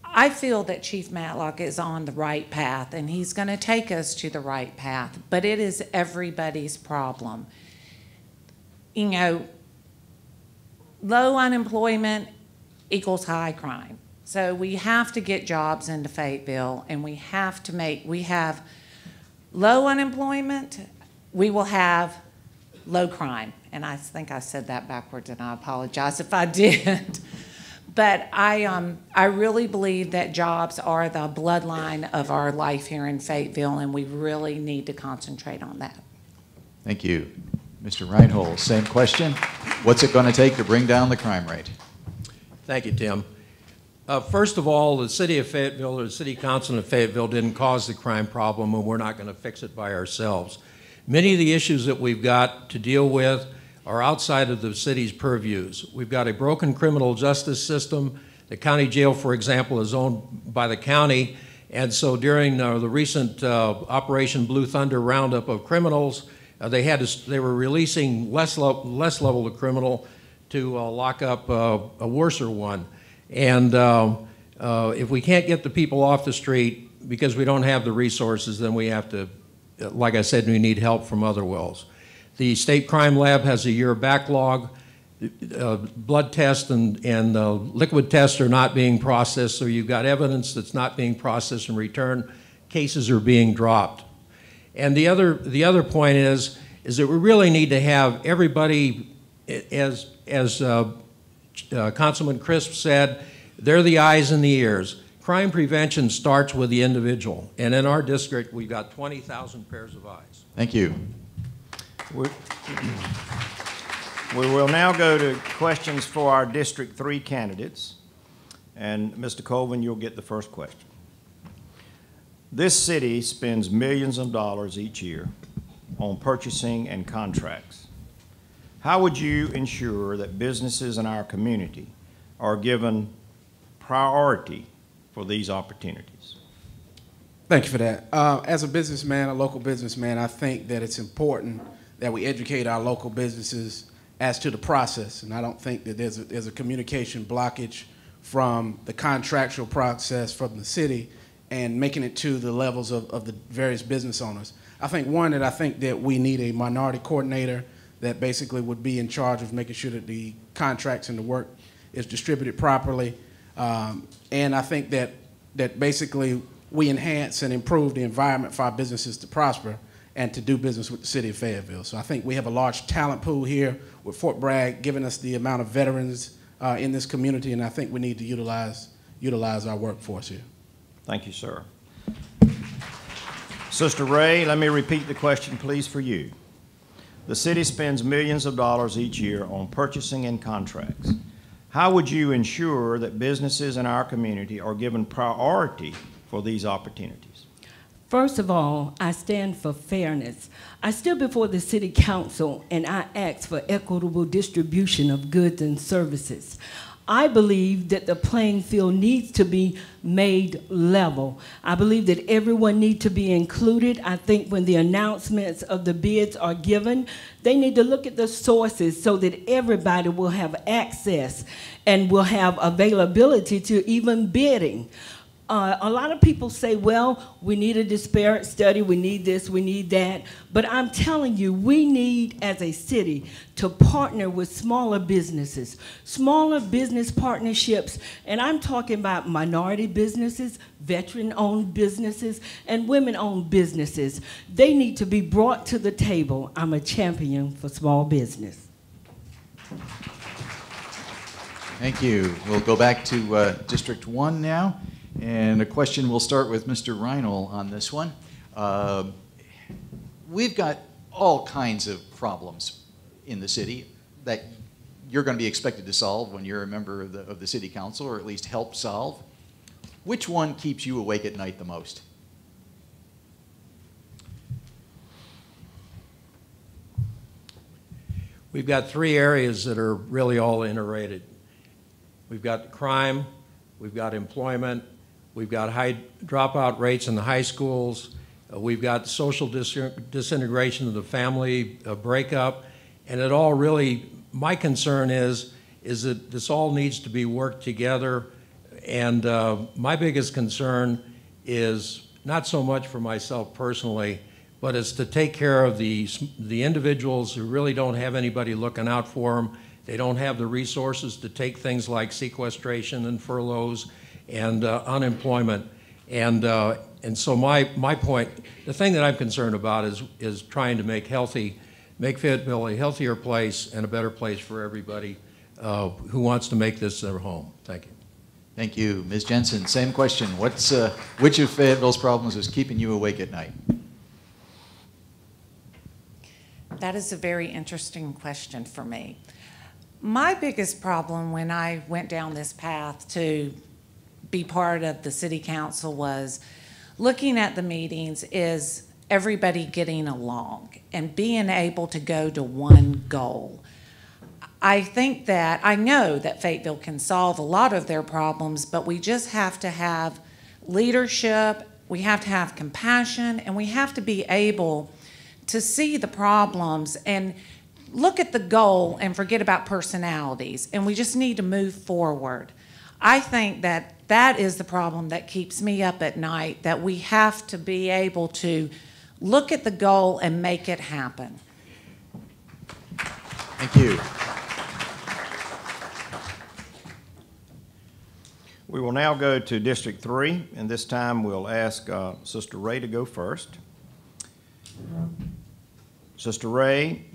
I feel that Chief Matlock is on the right path, and he's going to take us to the right path, but it is everybody's problem. You know, low unemployment equals high crime. So we have to get jobs into Fayetteville, and we have low unemployment, we will have low crime. And I think I said that backwards, and I apologize if I did. But I really believe that jobs are the bloodline of our life here in Fayetteville, and we really need to concentrate on that. Thank you. Mr. Reinhold, same question. What's it going to take to bring down the crime rate? Thank you, Tim. First of all, the City of Fayetteville or the City Council of Fayetteville didn't cause the crime problem, and we're not going to fix it by ourselves. Many of the issues that we've got to deal with are outside of the city's purviews. We've got a broken criminal justice system. The county jail, for example, is owned by the county, and so during the recent Operation Blue Thunder roundup of criminals, they were releasing less level of criminal to lock up a worser one. And if we can't get the people off the street because we don't have the resources, then we have to, like I said, we need help from other wells. The state crime lab has a year backlog. Blood tests and liquid tests are not being processed, so you've got evidence that's not being processed and returned. Cases are being dropped. And the other point is that we really need to have everybody, as Councilman Crisp said, they're the eyes and the ears. Crime prevention starts with the individual, and in our district, we've got 20,000 pairs of eyes. Thank you. We will now go to questions for our District 3 candidates. And Mr. Colvin, you'll get the first question. This city spends millions of dollars each year on purchasing and contracts. How would you ensure that businesses in our community are given priority for these opportunities? Thank you for that. As a businessman, a local businessman, I think that it's important that we educate our local businesses as to the process, and I don't think that there's a communication blockage from the contractual process from the city and making it to the levels of the various business owners. I think that we need a minority coordinator that basically would be in charge of making sure that the contracts and the work is distributed properly. And I think that basically we enhance and improve the environment for our businesses to prosper and to do business with the city of Fayetteville. So I think we have a large talent pool here with Fort Bragg giving us the amount of veterans in this community, and I think we need to utilize our workforce here. Thank you, sir. Sister Ray, let me repeat the question, please, for you. The city spends millions of dollars each year on purchasing and contracts. How would you ensure that businesses in our community are given priority for these opportunities? First of all, I stand for fairness. I stood before the city council and I asked for equitable distribution of goods and services. I believe that the playing field needs to be made level. I believe that everyone needs to be included. I think when the announcements of the bids are given, they need to look at the sources so that everybody will have access and will have availability to even bidding. A lot of people say, well, we need a disparate study, we need this, we need that. But I'm telling you, we need, as a city, to partner with smaller businesses, smaller business partnerships, and I'm talking about minority businesses, veteran-owned businesses, and women-owned businesses. They need to be brought to the table. I'm a champion for small business. Thank you. We'll go back to District 1 now. And a question, we'll start with Mr. Reinhold on this one. We've got all kinds of problems in the city that you're going to be expected to solve when you're a member of the city council, or at least help solve. Which one keeps you awake at night the most? We've got three areas that are really all interrelated. We've got crime, we've got employment, we've got high dropout rates in the high schools, we've got social disintegration of the family breakup, and it all really my concern is that this all needs to be worked together. And my biggest concern is not so much for myself personally, but it's to take care of the individuals who really don't have anybody looking out for them. They don't have the resources to take things like sequestration and furloughs and unemployment. And so my point, the thing that I'm concerned about is trying to make Fayetteville a healthier place and a better place for everybody who wants to make this their home. Thank you. Thank you. Ms. Jensen, same question. Which of Fayetteville's problems is keeping you awake at night? That is a very interesting question for me. My biggest problem when I went down this path to be part of the city council was looking at the meetings is everybody getting along and being able to go to one goal. I know that Fayetteville can solve a lot of their problems, but we just have to have leadership, we have to have compassion, and we have to be able to see the problems and look at the goal and forget about personalities. And we just need to move forward. I think that is the problem that keeps me up at night, that we have to be able to look at the goal and make it happen. Thank you. We will now go to District 3, and this time we'll ask Sister Ray to go first. Sister Ray,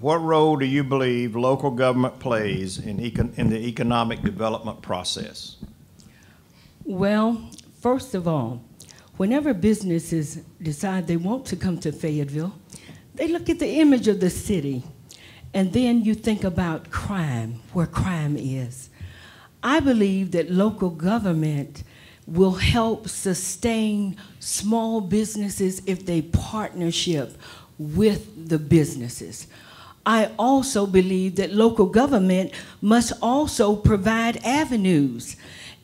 what role do you believe local government plays in the economic development process? Well, first of all, whenever businesses decide they want to come to Fayetteville, they look at the image of the city, and then you think about crime, where crime is. I believe that local government will help sustain small businesses if they partnership with the businesses. I also believe that local government must also provide avenues.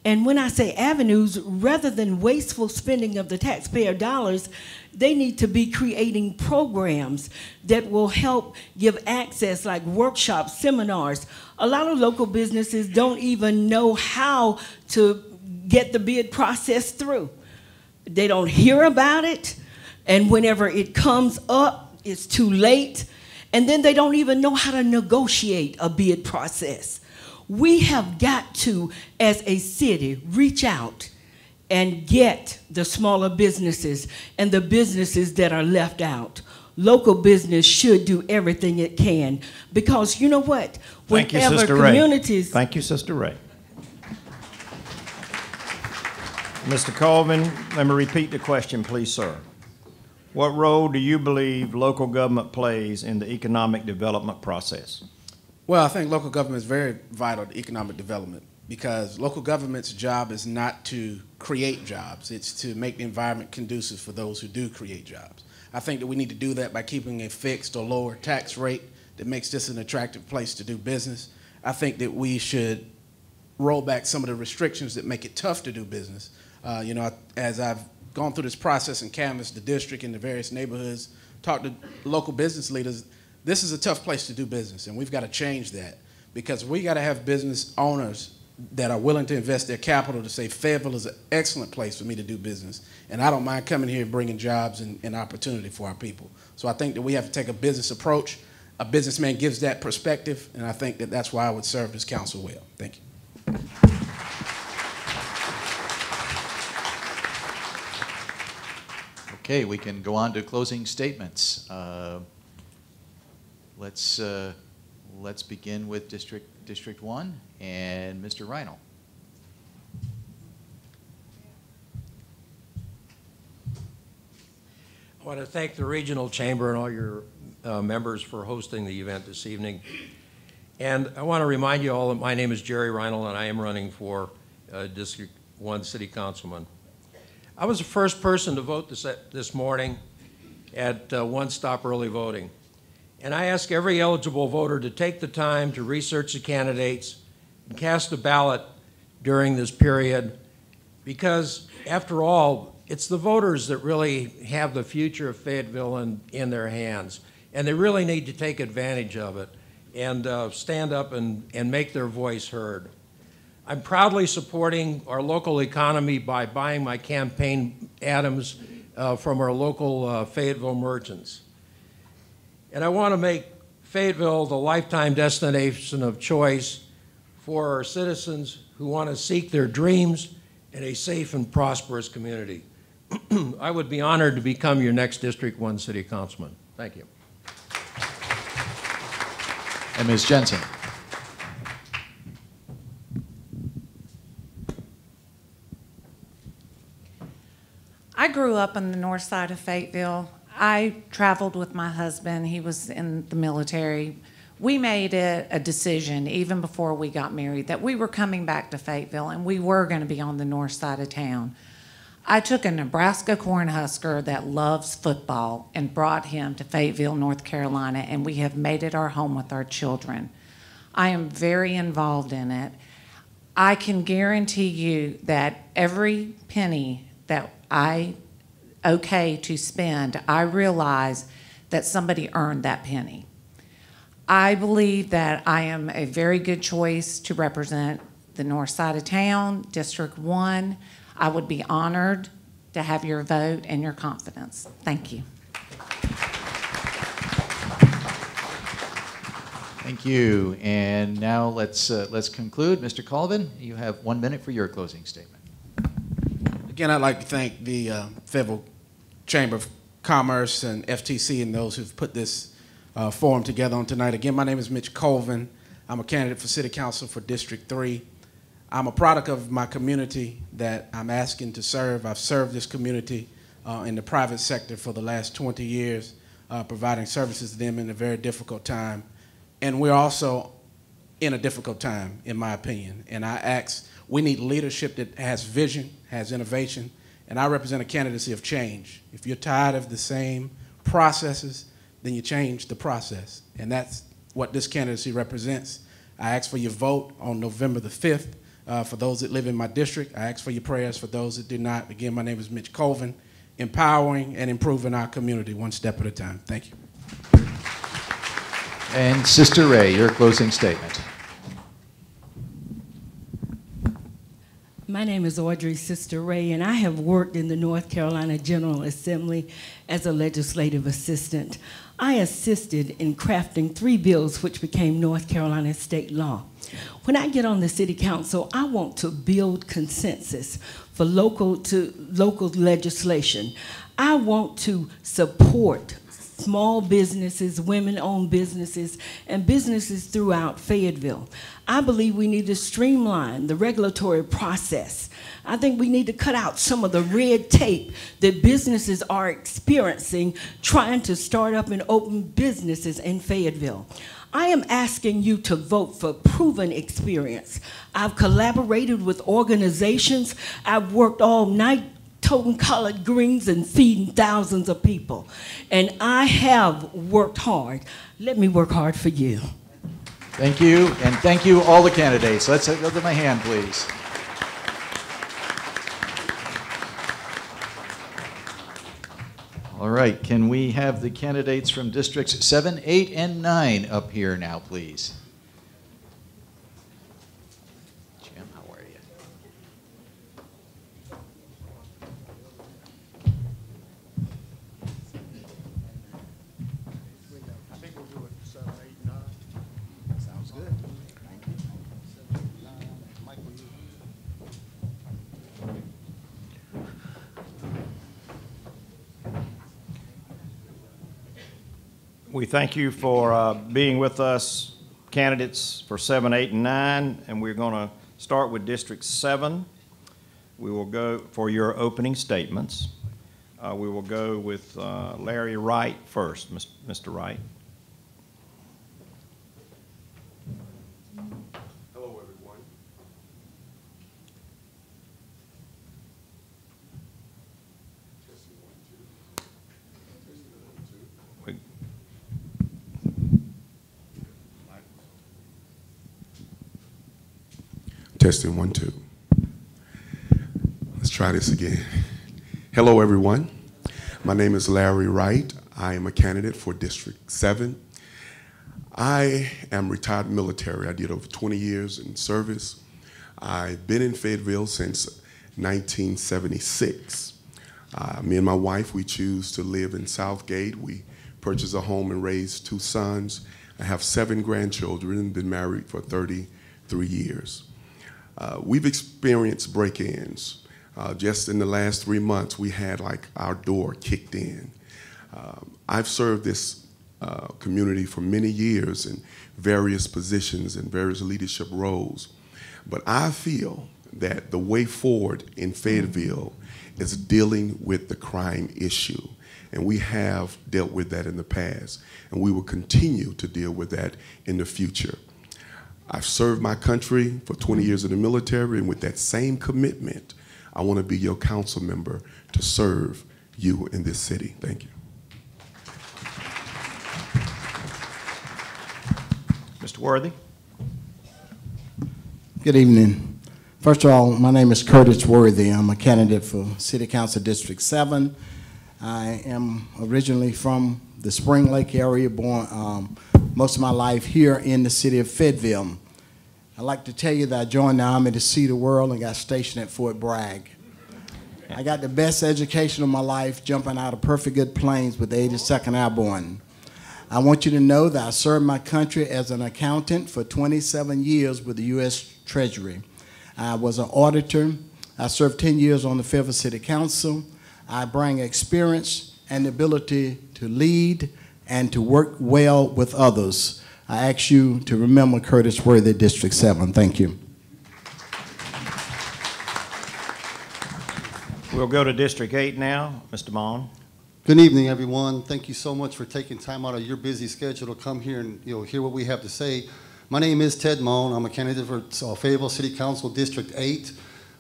And when I say avenues, rather than wasteful spending of the taxpayer dollars, they need to be creating programs that will help give access, like workshops, seminars. A lot of local businesses don't even know how to get the bid process through. They don't hear about it, and whenever it comes up, it's too late, and then they don't even know how to negotiate a bid process. We have got to, as a city, reach out and get the smaller businesses and the businesses that are left out. Local business should do everything it can, because you know what? Thank you, Sister communities. Ray. Thank you, Sister Ray. Mr. Colvin, let me repeat the question, please, sir. What role do you believe local government plays in the economic development process? Well, I think local government is very vital to economic development, because local government's job is not to create jobs. It's to make the environment conducive for those who do create jobs. I think that we need to do that by keeping a fixed or lower tax rate that makes this an attractive place to do business. I think that we should roll back some of the restrictions that make it tough to do business. As I've gone through this process and canvassed the district and the various neighborhoods, talked to local business leaders, this is a tough place to do business, and we've got to change that, because we got to have business owners that are willing to invest their capital to say Fayetteville is an excellent place for me to do business, and I don't mind coming here and bringing jobs and opportunity for our people. So I think that we have to take a business approach. A businessman gives that perspective, and I think that that's why I would serve this council well. Thank you. Okay, we can go on to closing statements. Let's begin with District 1 and Mr. Reinl. I want to thank the Regional Chamber and all your members for hosting the event this evening. And I want to remind you all that my name is Jerry Reinl, and I am running for District 1 City Councilman. I was the first person to vote this morning at one-stop early voting. And I ask every eligible voter to take the time to research the candidates and cast a ballot during this period, because, after all, it's the voters that really have the future of Fayetteville in their hands, and they really need to take advantage of it. and stand up and make their voice heard. I'm proudly supporting our local economy by buying my campaign items from our local Fayetteville merchants. And I want to make Fayetteville the lifetime destination of choice for our citizens who want to seek their dreams in a safe and prosperous community. I would be honored to become your next District 1 City Councilman. Thank you. And Ms. Jensen. I grew up on the north side of Fayetteville. I traveled with my husband. He was in the military. We made it a decision, even before we got married, that we were coming back to Fayetteville and we were going to be on the north side of town. I took a Nebraska Cornhusker that loves football and brought him to Fayetteville, North Carolina, and we have made it our home with our children. I am very involved in it. I can guarantee you that every penny that I okay to spend, I realize that somebody earned that penny. I believe that I am a very good choice to represent the north side of town, District 1. I would be honored to have your vote and your confidence. Thank you. Thank you. And now let's conclude. Mr. Colvin, you have 1 minute for your closing statement. Again, I'd like to thank the Fayetteville Chamber of Commerce and FTC and those who've put this forum together on tonight. Again, my name is Mitch Colvin. I'm a candidate for City Council for District 3. I'm a product of my community that I'm asking to serve. I've served this community in the private sector for the last 20 years, providing services to them in a very difficult time. And we're also in a difficult time, in my opinion. And I ask, we need leadership that has vision, has innovation, and I represent a candidacy of change. If you're tired of the same processes, then you change the process. And that's what this candidacy represents. I ask for your vote on November the 5th. For those that live in my district, I ask for your prayers for those that do not. Again, my name is Mitch Colvin, empowering and improving our community one step at a time. Thank you. And Sister Ray, your closing statement. My name is Audrey Sister Ray, and I have worked in the North Carolina General Assembly as a legislative assistant. I assisted in crafting 3 bills which became North Carolina state law. When I get on the City Council, I want to build consensus for local legislation. I want to support small businesses, women-owned businesses, and businesses throughout Fayetteville. I believe we need to streamline the regulatory process. I think we need to cut out some of the red tape that businesses are experiencing trying to start up and open businesses in Fayetteville. I am asking you to vote for proven experience. I've collaborated with organizations. I've worked all night toting collard greens and feeding thousands of people. And I have worked hard. Let me work hard for you. Thank you, and thank you all the candidates. Let's give them a hand, please. All right, can we have the candidates from Districts 7, 8, and 9 up here now, please? Jim, how are you? I think we'll do it 7, 8, 9. Sounds good. Thank you. 7, 8, 9. Mike, will you? We thank you for being with us, candidates for 7, 8, and 9, and we're going to start with District 7. We will go for your opening statements. We will go with Larry Wright first. Mr. Wright. Hello, everyone. Testing 1, 2. Let's try this again. Hello, everyone. My name is Larry Wright. I am a candidate for District 7. I am retired military. I did over 20 years in service. I've been in Fayetteville since 1976. Me and my wife, we choose to live in Southgate. We purchased a home and raised 2 sons. I have 7 grandchildren and been married for 33 years. We've experienced break-ins. Just in the last 3 months, we had like our door kicked in. I've served this community for many years in various positions and various leadership roles. But I feel that the way forward in Fayetteville is dealing with the crime issue. And we have dealt with that in the past, and we will continue to deal with that in the future. I've served my country for 20 years in the military, and with that same commitment, I want to be your council member to serve you in this city. Thank you. Mr. Worthy. Good evening. First of all, my name is Curtis Worthy. I'm a candidate for City Council District 7. I am originally from the Spring Lake area, born most of my life here in the city of Fayetteville. I'd like to tell you that I joined the Army to see the world and got stationed at Fort Bragg. I got the best education of my life jumping out of perfect good planes with the 82nd Airborne. I want you to know that I served my country as an accountant for 27 years with the U.S. Treasury. I was an auditor. I served 10 years on the Fayetteville City Council. I bring experience and the ability to lead and to work well with others. I ask you to remember Curtis Worthy, District 7. Thank you. We'll go to District 8 now. Mr. Mon. Good evening, everyone. Thank you so much for taking time out of your busy schedule to come here and hear what we have to say. My name is Ted Mon. I'm a candidate for Fayetteville City Council District 8.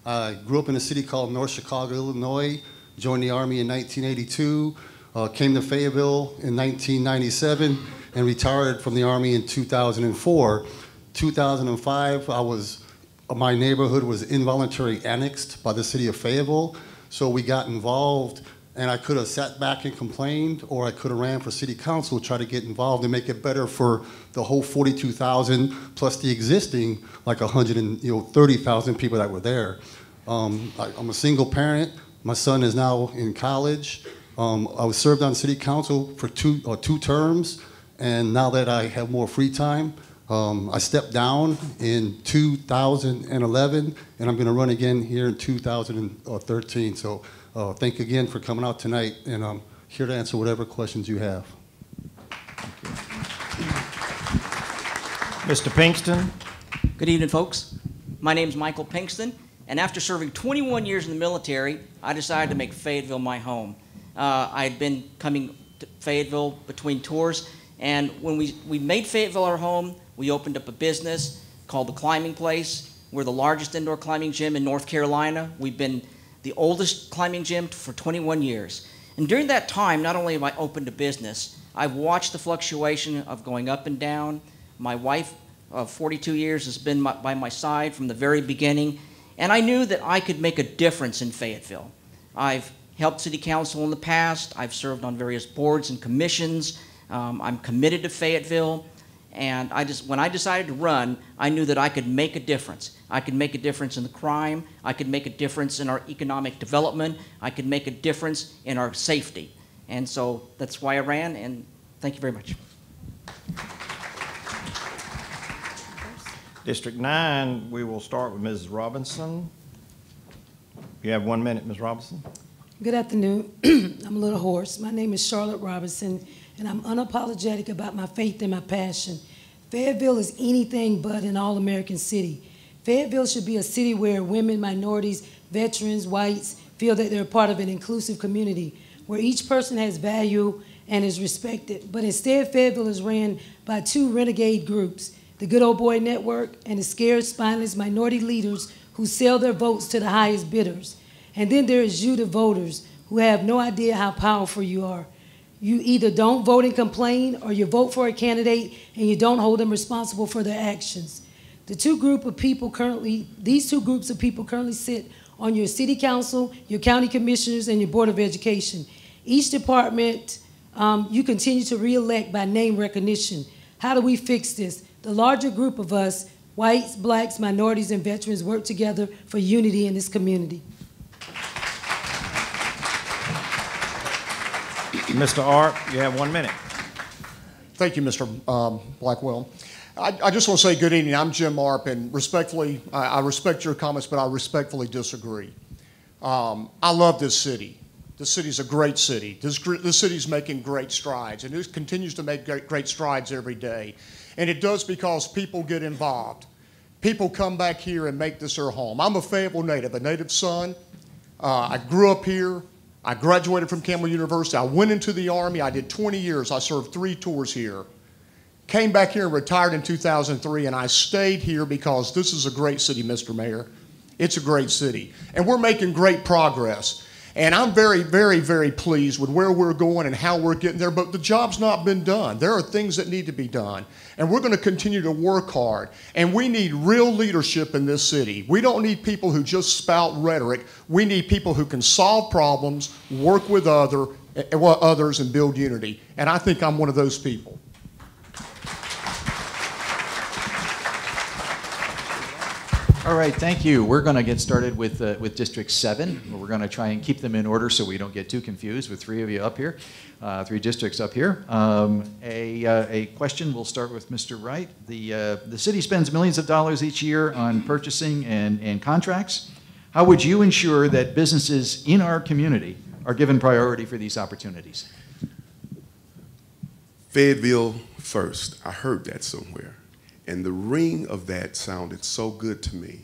I grew up in a city called North Chicago, Illinois, joined the Army in 1982, came to Fayetteville in 1997, and retired from the Army in 2004. 2005, my neighborhood was involuntarily annexed by the city of Fayetteville, so we got involved. And I could have sat back and complained, or I could have ran for city council, try to get involved and make it better for the whole 42,000 plus the existing like 130,000 people that were there. I'm a single parent. My son is now in college. I was served on city council for two terms, and now that I have more free time, I stepped down in 2011, and I'm going to run again here in 2013. So. Thank you again for coming out tonight, and I'm here to answer whatever questions you have. Mr. Pinkston. Good evening, folks. My name is Michael Pinkston, and after serving 21 years in the military, I decided to make Fayetteville my home. I had been coming to Fayetteville between tours, and when we made Fayetteville our home, we opened up a business called The Climbing Place. We're the largest indoor climbing gym in North Carolina. We've been the oldest climbing gym for 21 years. And during that time, not only have I opened a business, I've watched the fluctuation of going up and down. My wife of 42 years has been by my side from the very beginning, and I knew that I could make a difference in Fayetteville. I've helped city council in the past. I've served on various boards and commissions. I'm committed to Fayetteville. And when I decided to run, I knew that I could make a difference. I could make a difference in the crime. I could make a difference in our economic development. I could make a difference in our safety. And so that's why I ran, and thank you very much. District 9, we will start with Ms. Robinson. You have 1 minute, Ms. Robinson. Good afternoon. I'm a little hoarse. My name is Charlotte Robinson, and I'm unapologetic about my faith and my passion. Fayetteville is anything but an all-American city. Fayetteville should be a city where women, minorities, veterans, whites feel that they're part of an inclusive community, where each person has value and is respected. But instead, Fayetteville is ran by 2 renegade groups, the Good Old Boy Network and the scared, spineless minority leaders who sell their votes to the highest bidders. And then there is you, the voters, who have no idea how powerful you are. You either don't vote and complain, or you vote for a candidate and you don't hold them responsible for their actions. These two groups of people currently sit on your city council, your county commissioners, and your board of education. Each department you continue to re-elect by name recognition. How do we fix this? The larger group of us, whites, blacks, minorities, and veterans, work together for unity in this community. Mr. Art, you have 1 minute. Thank you, Mr. Blackwell. I just want to say good evening. I'm Jim Arp, and respectfully, I respect your comments, but I respectfully disagree. I love this city. This city's a great city. This city's making great strides, and it continues to make great strides every day. And it does because people get involved. People come back here and make this their home. I'm a Fayetteville native, a native son. I grew up here. I graduated from Campbell University. I went into the Army. I did 20 years. I served 3 tours here. Came back here and retired in 2003, and I stayed here because this is a great city, Mr. Mayor. It's a great city. And we're making great progress. And I'm very, very, very pleased with where we're going and how we're getting there, but the job's not been done. There are things that need to be done. And we're going to continue to work hard. And we need real leadership in this city. We don't need people who just spout rhetoric. We need people who can solve problems, work with others, and build unity. And I think I'm one of those people. All right, thank you. We're going to get started with District 7. We're going to try and keep them in order so we don't get too confused with 3 of you up here, 3 districts up here. A question, we'll start with Mr. Wright. The city spends millions of dollars each year on purchasing and contracts. How would you ensure that businesses in our community are given priority for these opportunities? Fayetteville first. I heard that somewhere. And the ring of that sounded so good to me.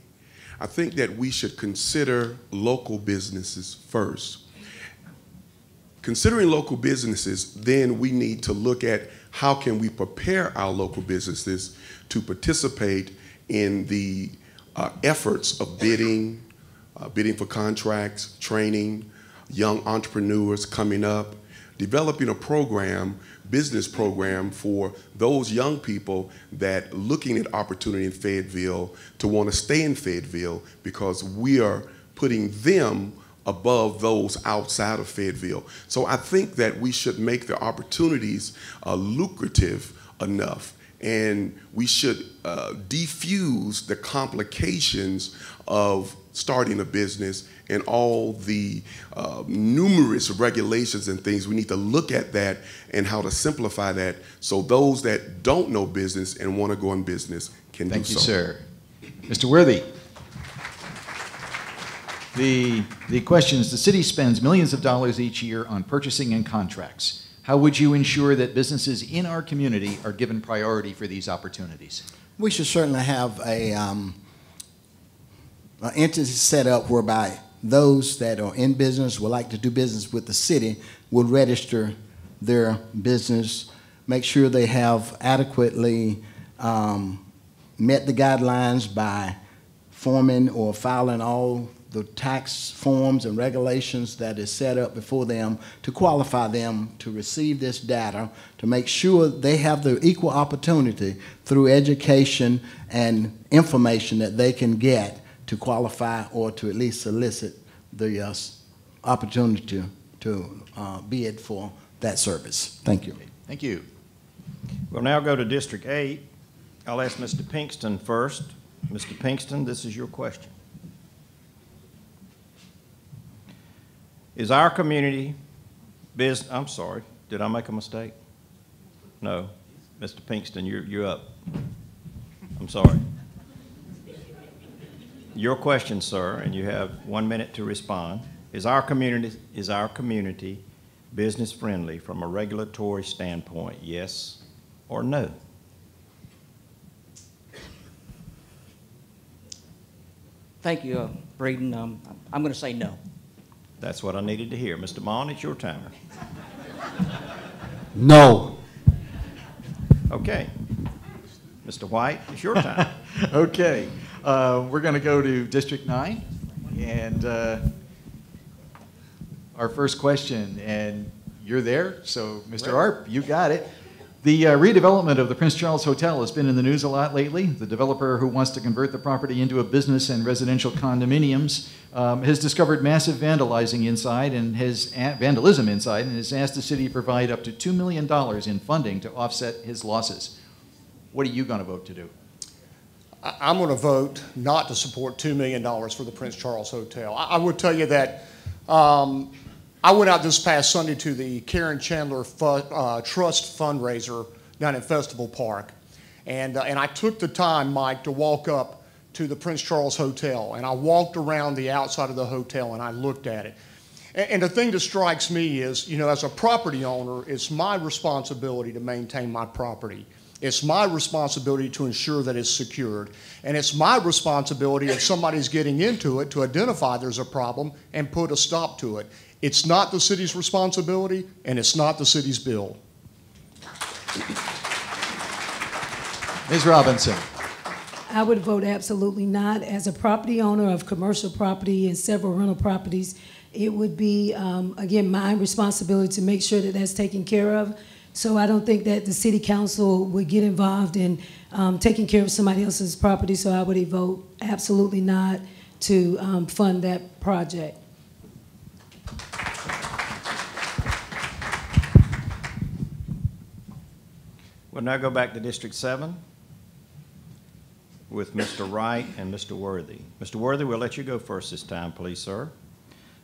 I think that we should consider local businesses first. Considering local businesses, then we need to look at how can we prepare our local businesses to participate in the efforts of bidding for contracts, training, young entrepreneurs coming up, developing a program, business program for those young people that looking at opportunity in Fayetteville to want to stay in Fayetteville because we are putting them above those outside of Fayetteville. So I think that we should make the opportunities lucrative enough, and we should defuse the complications of starting a business and all the numerous regulations and things. We need to look at that and how to simplify that so those that don't know business and want to go in business can do so. Thank you, sir. Mr. Worthy. The question is, the city spends millions of dollars each year on purchasing and contracts. How would you ensure that businesses in our community are given priority for these opportunities? We should certainly have an entity set up whereby those that are in business, would like to do business with the city, will register their business, make sure they have adequately met the guidelines by forming or filing all the tax forms and regulations that is set up before them to qualify them to receive this data, to make sure they have the equal opportunity through education and information that they can get to qualify or to at least solicit the opportunity to bid for that service. Thank you. Thank you. We'll now go to District 8. I'll ask Mr. Pinkston first. Mr. Pinkston, this is your question. Is our community business, I'm sorry, did I make a mistake? No. Mr. Pinkston, you're up. I'm sorry. Your question, sir, and you have 1 minute to respond. Is our community business friendly from a regulatory standpoint? Yes or no? Thank you, Breeden. I'm going to say no. That's what I needed to hear. Mr. Mon, it's your timer. No. Okay. Mr. White, it's your time. Okay. We're going to go to District 9. And our first question, and you're there, so Mr. Arp, you got it. The redevelopment of the Prince Charles Hotel has been in the news a lot lately. The developer who wants to convert the property into a business and residential condominiums has discovered massive vandalism inside and has asked the city to provide up to $2 million in funding to offset his losses. What are you going to vote to do? I'm going to vote not to support $2 million for the Prince Charles Hotel. I would tell you that I went out this past Sunday to the Karen Chandler Trust fundraiser down in Festival Park. And I took the time, Mike, to walk up to the Prince Charles Hotel. And I walked around the outside of the hotel and I looked at it. And the thing that strikes me is, you know, as a property owner, it's my responsibility to maintain my property. It's my responsibility to ensure that it's secured. And it's my responsibility if somebody's getting into it to identify there's a problem and put a stop to it. It's not the city's responsibility, and it's not the city's bill. Ms. Robinson. I would vote absolutely not. As a property owner of commercial property and several rental properties, it would be, again, my responsibility to make sure that that's taken care of. So I don't think that the city council would get involved in taking care of somebody else's property, so I would vote absolutely not to fund that project. We'll now go back to District 7 with Mr. Wright and Mr. Worthy. Mr. Worthy, we'll let you go first this time, please, sir.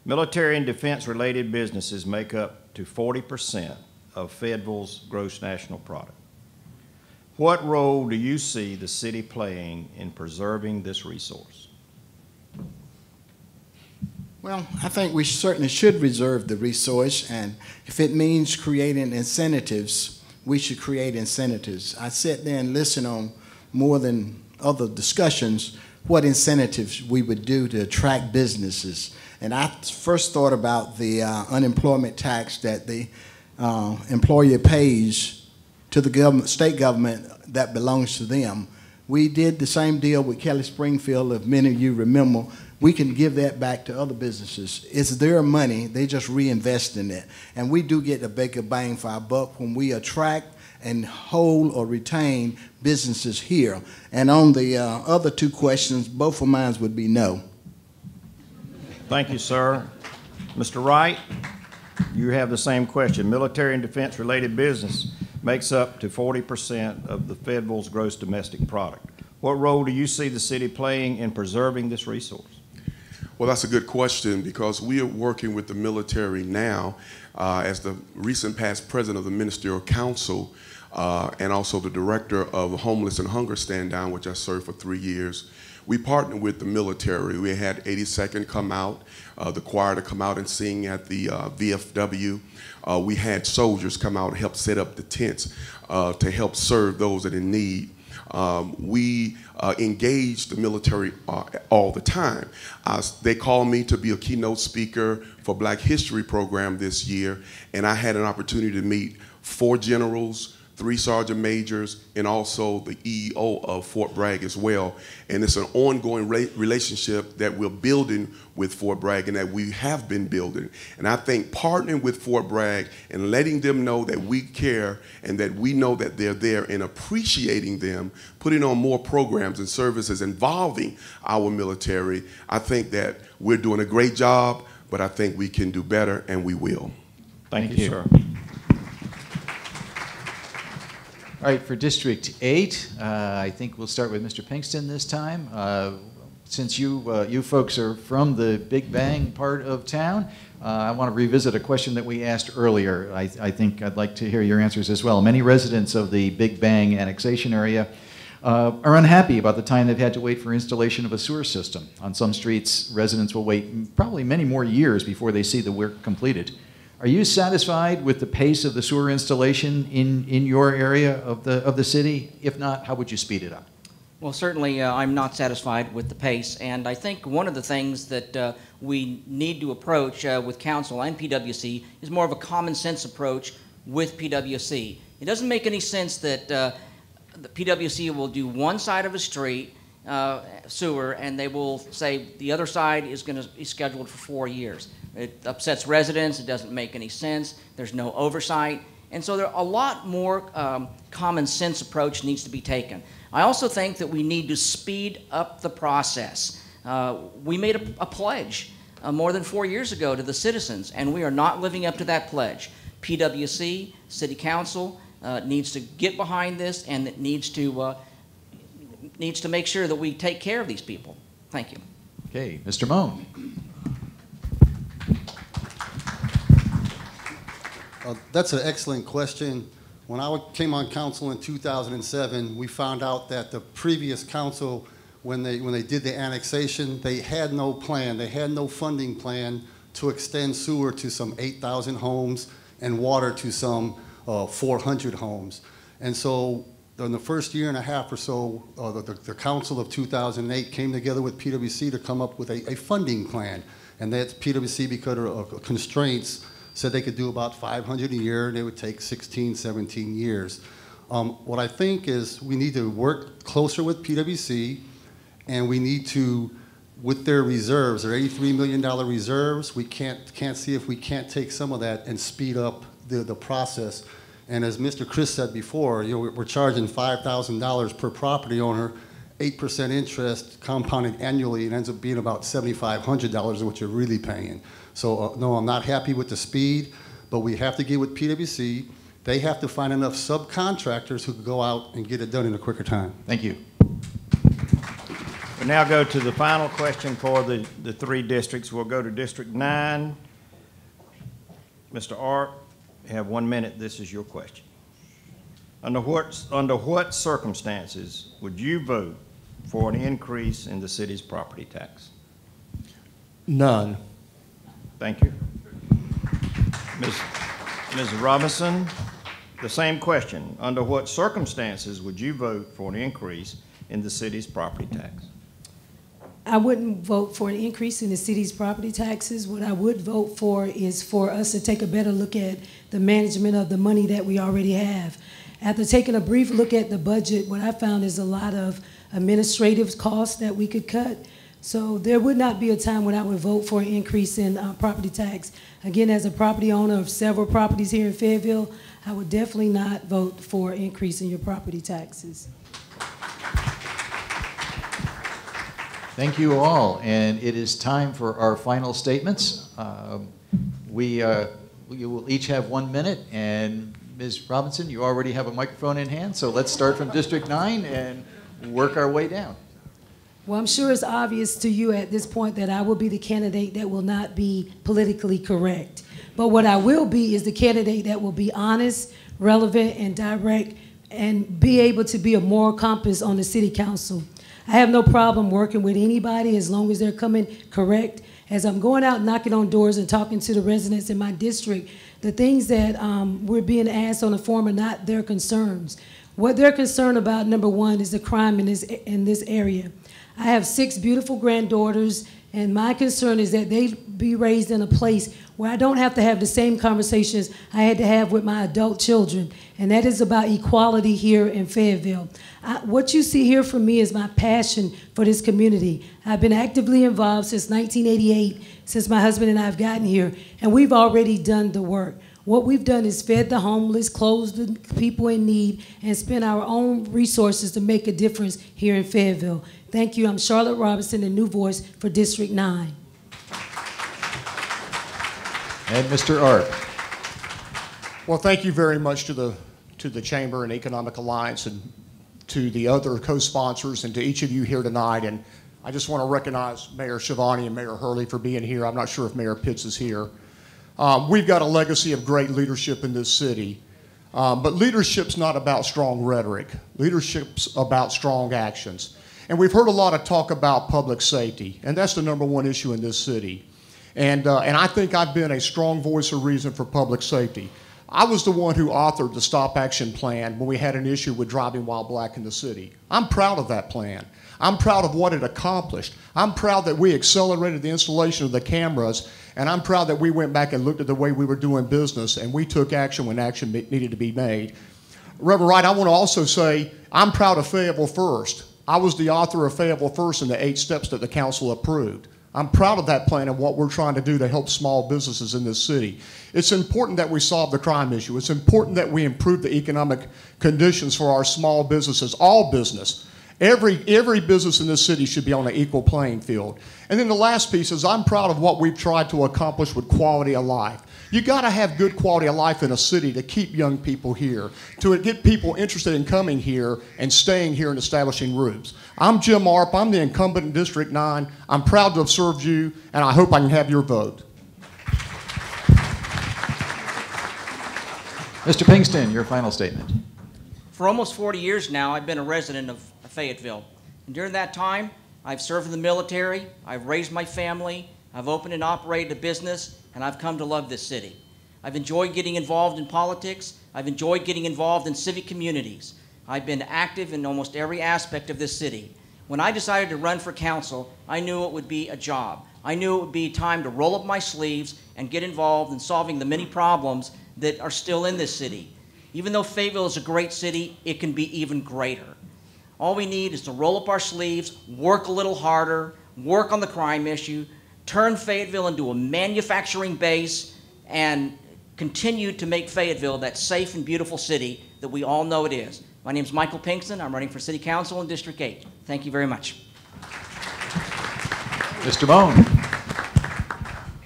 Military and defense-related businesses make up to 40% of Fayetteville's gross national product. What role do you see the city playing in preserving this resource? Well, I think we certainly should reserve the resource, and if it means creating incentives, we should create incentives. I sat there and listened on more than other discussions what incentives we would do to attract businesses. And I first thought about the unemployment tax that the employer pays to the government, state government that belongs to them. We did the same deal with Kelly Springfield, if many of you remember. We can give that back to other businesses. It's their money, they just reinvest in it. And we do get a bigger bang for our buck when we attract and hold or retain businesses here. And on the other two questions, both of mine would be no. Thank you, sir. Mr. Wright, you have the same question. Military and defense-related business makes up to 40% of the Fayetteville's gross domestic product. What role do you see the city playing in preserving this resource? Well, that's a good question because we are working with the military now as the recent past president of the Ministerial Council and also the director of the Homeless and Hunger Stand Down, which I served for 3 years. We partnered with the military. We had 82nd come out, the choir to come out and sing at the VFW. We had soldiers come out and help set up the tents to help serve those that are in need. We engage the military all the time. They called me to be a keynote speaker for Black History program this year, and I had an opportunity to meet 4 generals, 3 sergeant majors, and also the EEO of Fort Bragg as well. And it's an ongoing relationship that we're building with Fort Bragg and that we have been building. And I think partnering with Fort Bragg and letting them know that we care and that we know that they're there and appreciating them, putting on more programs and services involving our military, I think that we're doing a great job, but I think we can do better, and we will. Thank you, sir. All right, for District 8, I think we'll start with Mr. Pinkston this time. Since you folks are from the Big Bang part of town, I want to revisit a question that we asked earlier. I think I'd like to hear your answers as well. Many residents of the Big Bang annexation area are unhappy about the time they've had to wait for installation of a sewer system. On some streets, residents will wait probably many more years before they see the work completed. Are you satisfied with the pace of the sewer installation in your area of the city? If not, how would you speed it up? Well, certainly I'm not satisfied with the pace, and I think one of the things that we need to approach with council and PwC is more of a common sense approach with PwC. It doesn't make any sense that the PwC will do one side of a street sewer, and they will say the other side is going to be scheduled for 4 years. It upsets residents. It doesn't make any sense. There's no oversight. And so there a lot more common sense approach needs to be taken. I also think that we need to speed up the process. We made a pledge more than 4 years ago to the citizens, and we are not living up to that pledge. PwC, City Council, needs to get behind this and that needs to make sure that we take care of these people. Thank you. Okay, Mr. Moan. That's an excellent question. When I came on council in 2007, we found out that the previous council, when they did the annexation, they had no plan. They had no funding plan to extend sewer to some 8,000 homes and water to some 400 homes. And so in the first year and a half or so, the council of 2008 came together with PwC to come up with a funding plan. And that's PwC, because of constraints, said they could do about 500 a year, and it would take 16, 17 years. What I think is we need to work closer with PwC, and we need to, with their reserves, their $83 million reserves, we can't see if we can't take some of that and speed up the process. And as Mr. Chris said before, we're charging $5,000 per property owner, 8% interest compounded annually, and ends up being about $7,500 is what you're really paying. So no, I'm not happy with the speed, but we have to get with PwC. They have to find enough subcontractors who can go out and get it done in a quicker time. Thank you. We'll now go to the final question for the three districts. We'll go to District 9. Mr. Art, you have 1 minute. This is your question. Under what circumstances would you vote for an increase in the city's property tax? None. Thank you. Ms. Robinson, the same question. Under what circumstances would you vote for an increase in the city's property tax? I wouldn't vote for an increase in the city's property taxes. What I would vote for is for us to take a better look at the management of the money that we already have. After taking a brief look at the budget, what I found is a lot of administrative costs that we could cut. So there would not be a time when I would vote for an increase in property tax. Again, as a property owner of several properties here in Fayetteville, I would definitely not vote for an increase in your property taxes. Thank you all, and it is time for our final statements. We will each have 1 minute, and Ms. Robinson, you already have a microphone in hand, so let's start from District 9 and work our way down. Well, I'm sure it's obvious to you at this point that I will be the candidate that will not be politically correct. But what I will be is the candidate that will be honest, relevant, and direct, and be able to be a moral compass on the city council. I have no problem working with anybody as long as they're coming correct. As I'm going out knocking on doors and talking to the residents in my district, the things that we're being asked on the form are not their concerns. What they're concerned about, number one, is the crime in this area. I have 6 beautiful granddaughters, and my concern is that they be raised in a place where I don't have to have the same conversations I had to have with my adult children, and that is about equality here in Fayetteville. What you see here from me is my passion for this community. I've been actively involved since 1988, since my husband and I have gotten here, and we've already done the work. What we've done is fed the homeless, clothed the people in need, and spent our own resources to make a difference here in Fayetteville. Thank you. I'm Charlotte Robinson, the new voice for District 9. And Mr. Art. Well, thank you very much to the Chamber and Economic Alliance and to the other co-sponsors and to each of you here tonight. And I just want to recognize Mayor Schiavone and Mayor Hurley for being here. I'm not sure if Mayor Pitts is here. We've got a legacy of great leadership in this city, but leadership's not about strong rhetoric. Leadership's about strong actions. And we've heard a lot of talk about public safety, and that's the #1 issue in this city. And I think I've been a strong voice of reason for public safety. I was the one who authored the Stop Action Plan when we had an issue with driving while black in the city. I'm proud of that plan. I'm proud of what it accomplished. I'm proud that we accelerated the installation of the cameras, and I'm proud that we went back and looked at the way we were doing business, and we took action when action needed to be made. Reverend Wright, I want to also say I'm proud of Fayetteville First. I was the author of Fayetteville First and the 8 steps that the council approved. I'm proud of that plan and what we're trying to do to help small businesses in this city. It's important that we solve the crime issue. It's important that we improve the economic conditions for our small businesses, all business. Every business in this city should be on an equal playing field. And then the last piece is I'm proud of what we've tried to accomplish with quality of life. You got to have good quality of life in a city to keep young people here, to get people interested in coming here and staying here and establishing roots. I'm Jim Arp. I'm the incumbent in District 9. I'm proud to have served you, and I hope I can have your vote. Mr. Pinkston, your final statement. For almost 40 years now, I've been a resident of Fayetteville. And during that time, I've served in the military, I've raised my family, I've opened and operated a business, and I've come to love this city. I've enjoyed getting involved in politics. I've enjoyed getting involved in civic communities. I've been active in almost every aspect of this city. When I decided to run for council, I knew it would be a job. I knew it would be time to roll up my sleeves and get involved in solving the many problems that are still in this city. Even though Fayetteville is a great city, it can be even greater. All we need is to roll up our sleeves, work a little harder, work on the crime issue, turn Fayetteville into a manufacturing base, and continue to make Fayetteville that safe and beautiful city that we all know it is. My name is Michael Pinkston. I'm running for City Council in District 8. Thank you very much. Mr. Bone.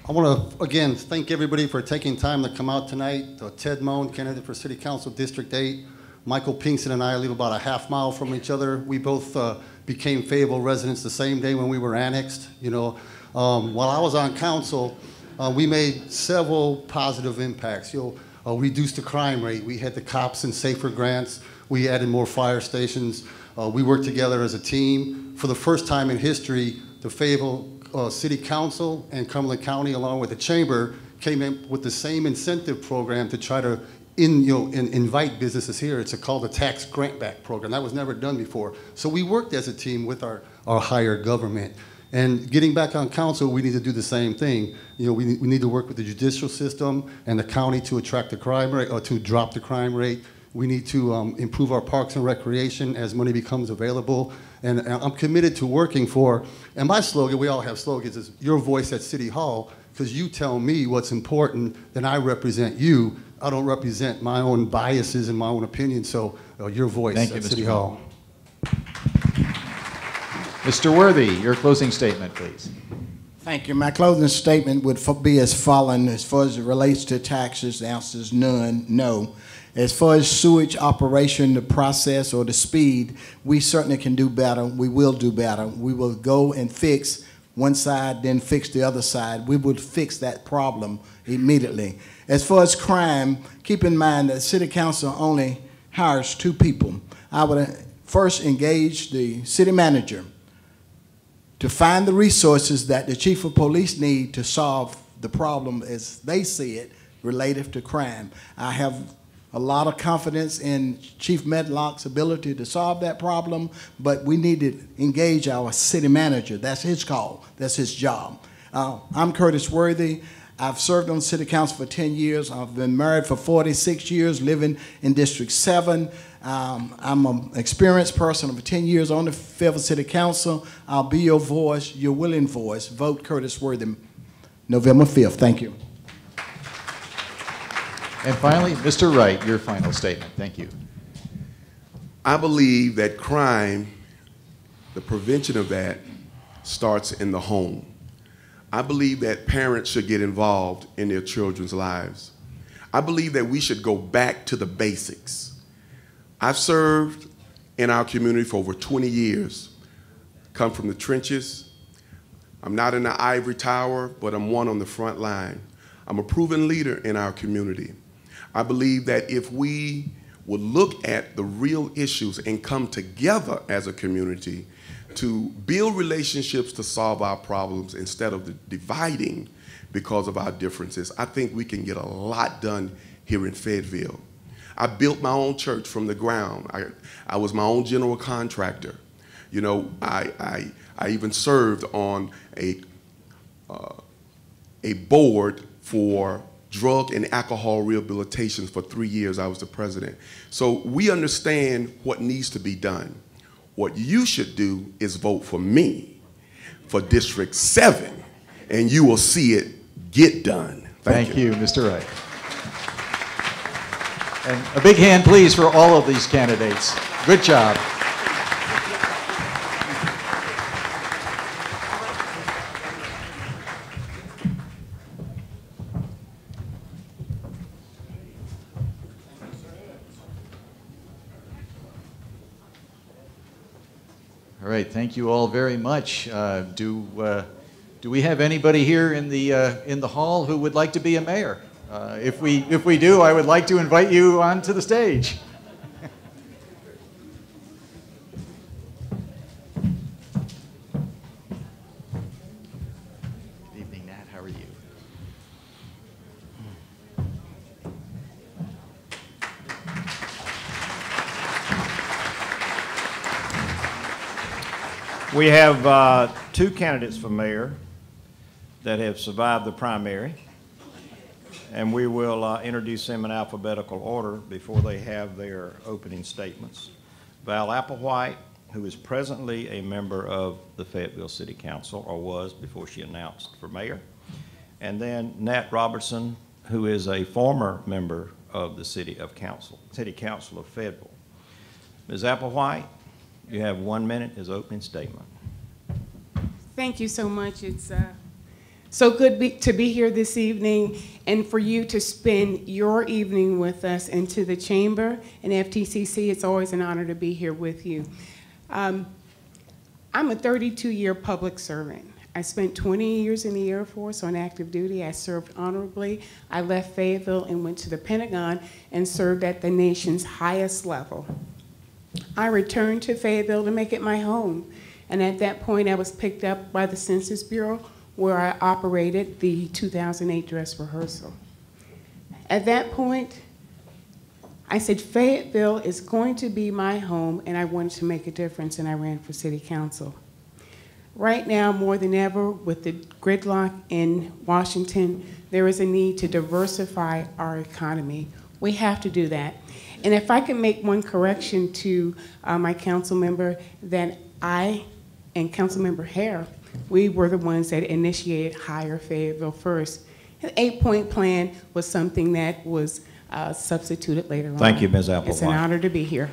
I want to, again, thank everybody for taking time to come out tonight. Ted Moan, candidate for City Council District 8. Michael Pinkston and I live about a half mile from each other. We both became Fayetteville residents the same day when we were annexed. You know, while I was on council, we made several positive impacts. You know, reduced the crime rate. We had the cops and safer grants. We added more fire stations. We worked together as a team. For the first time in history, the Fayetteville City Council and Cumberland County, along with the Chamber, came in with the same incentive program to try to invite businesses here. It's called the Tax Grant Back Program. That was never done before. So we worked as a team with our higher government. And getting back on council, we need to do the same thing. You know, we need to work with the judicial system and the county to attract the crime rate, or to drop the crime rate. We need to improve our parks and recreation as money becomes available. And I'm committed to working for, and my slogan, we all have slogans, is your voice at City Hall, because you tell me what's important, then I represent you. I don't represent my own biases and my own opinions, so your voice at City Hall. Mr. Worthy, your closing statement, please. Thank you. My closing statement would be as following. As far as it relates to taxes, the answer is none, no. As far as sewage operation, the process, or the speed, we certainly can do better. We will do better. We will go and fix one side, then fix the other side. We will fix that problem immediately. As far as crime, keep in mind that City Council only hires 2 people. I would first engage the city manager to find the resources that the chief of police need to solve the problem as they see it related to crime. I have a lot of confidence in Chief Medlock's ability to solve that problem, but we need to engage our city manager. That's his call. That's his job. I'm Curtis Worthy. I've served on City Council for 10 years. I've been married for 46 years, living in District 7. I'm an experienced person of 10 years on the Fayetteville City Council. I'll be your voice, your willing voice. Vote Curtis Worthy, November 5th. Thank you. And finally, Mr. Wright, your final statement. Thank you. I believe that crime, the prevention of that, starts in the home. I believe that parents should get involved in their children's lives. I believe that we should go back to the basics. I've served in our community for over 20 years, come from the trenches. I'm not in the ivory tower, but I'm one on the front line. I'm a proven leader in our community. I believe that if we would look at the real issues and come together as a community to build relationships to solve our problems instead of dividing because of our differences, I think we can get a lot done here in Fayetteville. I built my own church from the ground. I was my own general contractor. You know, I even served on a board for drug and alcohol rehabilitation for 3 years. I was the president. So we understand what needs to be done. What you should do is vote for me for District 7, and you will see it get done. Thank you, Mr. Wright. And a big hand, please, for all of these candidates. Good job. All right, thank you all very much. Do we have anybody here in the hall who would like to be a mayor? If we do, I would like to invite you onto the stage. Good evening, Nat. How are you? We have two candidates for mayor that have survived the primary, and we will introduce them in alphabetical order before they have their opening statements. Val Applewhite, who is presently a member of the Fayetteville City Council, or was before she announced for mayor, and then Nat Robertson, who is a former member of the City Council of Fayetteville. Ms. Applewhite, you have 1 minute as opening statement. Thank you so much. It's so good to be here this evening and for you to spend your evening with us and to the Chamber and FTCC. It's always an honor to be here with you. I'm a 32-year public servant. I spent 20 years in the Air Force on active duty. I served honorably. I left Fayetteville and went to the Pentagon and served at the nation's highest level. I returned to Fayetteville to make it my home. And at that point, I was picked up by the Census Bureau, where I operated the 2008 dress rehearsal. At that point, I said, Fayetteville is going to be my home, and I wanted to make a difference, and I ran for city council. Right now, more than ever, with the gridlock in Washington, there is a need to diversify our economy. We have to do that. And if I can make one correction to my council member, that I and Councilmember Hare, we were the ones that initiated Hire Fayetteville First. An 8-point plan was something that was substituted later on. Thank you, Ms. Applewhite. It's an honor to be here.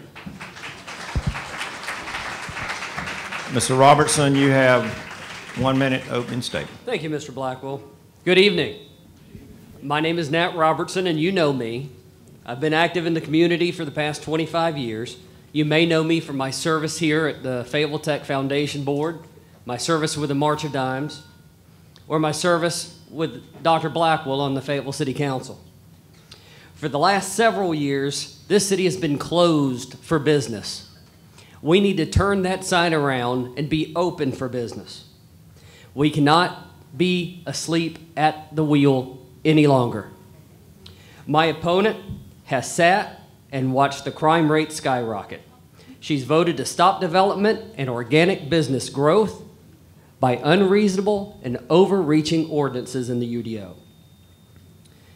Mr. Robertson, you have 1 minute opening statement. Thank you, Mr. Blackwell. Good evening. My name is Nat Robertson, and you know me. I've been active in the community for the past 25 years. You may know me from my service here at the Fayetteville Tech Foundation Board, my service with the March of Dimes, or my service with Dr. Blackwell on the Fayetteville City Council. For the last several years, this city has been closed for business. We need to turn that sign around and be open for business. We cannot be asleep at the wheel any longer. My opponent has sat and watched the crime rate skyrocket. She's voted to stop development and organic business growth by unreasonable and overreaching ordinances in the UDO.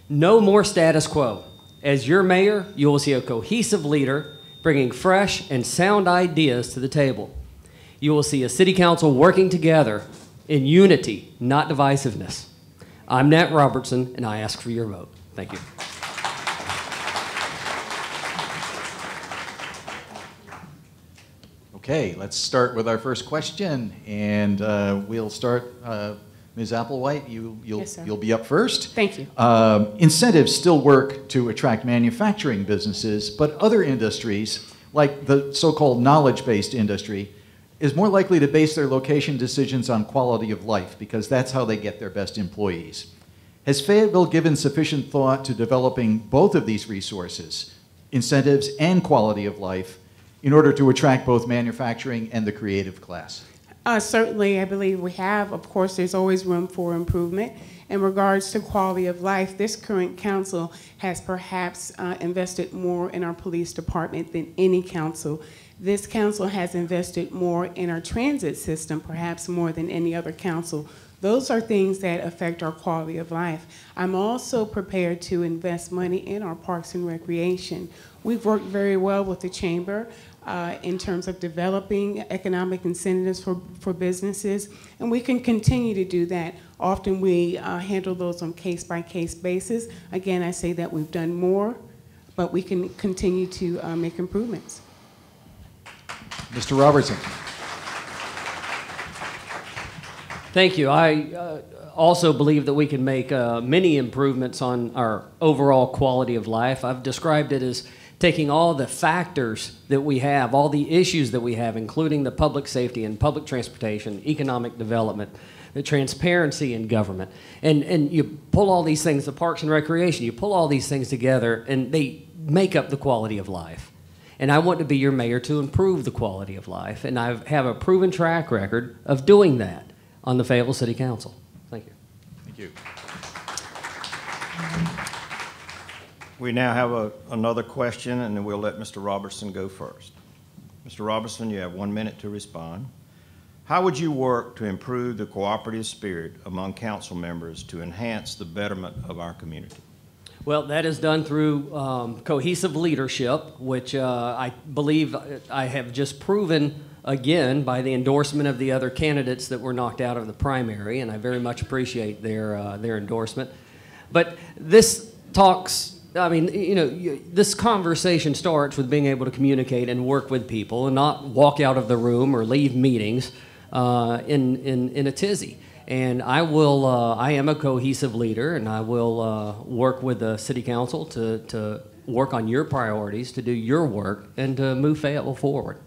No more status quo. As your mayor, you will see a cohesive leader bringing fresh and sound ideas to the table. You will see a city council working together in unity, not divisiveness. I'm Nat Robertson, and I ask for your vote. Thank you. Okay, let's start with our first question, and we'll start. Ms. Applewhite, you'll be up first. Thank you. Incentives still work to attract manufacturing businesses, but other industries, like the so-called knowledge-based industry, is more likely to base their location decisions on quality of life because that's how they get their best employees. Has Fayetteville given sufficient thought to developing both of these resources, incentives and quality of life, in order to attract both manufacturing and the creative class? Certainly, I believe we have. Of course, there's always room for improvement. In regards to quality of life, this current council has perhaps invested more in our police department than any council. This council has invested more in our transit system, perhaps more than any other council. Those are things that affect our quality of life. I'm also prepared to invest money in our parks and recreation. We've worked very well with the Chamber in terms of developing economic incentives for businesses, and we can continue to do that. Often we handle those on case-by-case basis. Again, I say that we've done more, but we can continue to make improvements. Mr. Robertson. Thank you. I also believe that we can make many improvements on our overall quality of life. I've described it as taking all the factors that we have, all the issues that we have, including the public safety and public transportation, economic development, the transparency in government, and you pull all these things, the parks and recreation, you pull all these things together, and they make up the quality of life. And I want to be your mayor to improve the quality of life, and I have a proven track record of doing that on the Fayetteville City Council. Thank you. Thank you. We now have another question, and then we'll let Mr. Robertson go first. Mr. Robertson, you have 1 minute to respond. How would you work to improve the cooperative spirit among council members to enhance the betterment of our community? Well, that is done through cohesive leadership, which I believe I have just proven again by the endorsement of the other candidates that were knocked out of the primary, and I very much appreciate their endorsement. But this talks, I mean, you know, this conversation starts with being able to communicate and work with people and not walk out of the room or leave meetings in a tizzy. And I am a cohesive leader, and I will work with the city council to work on your priorities, to do your work, and to move Fayetteville forward.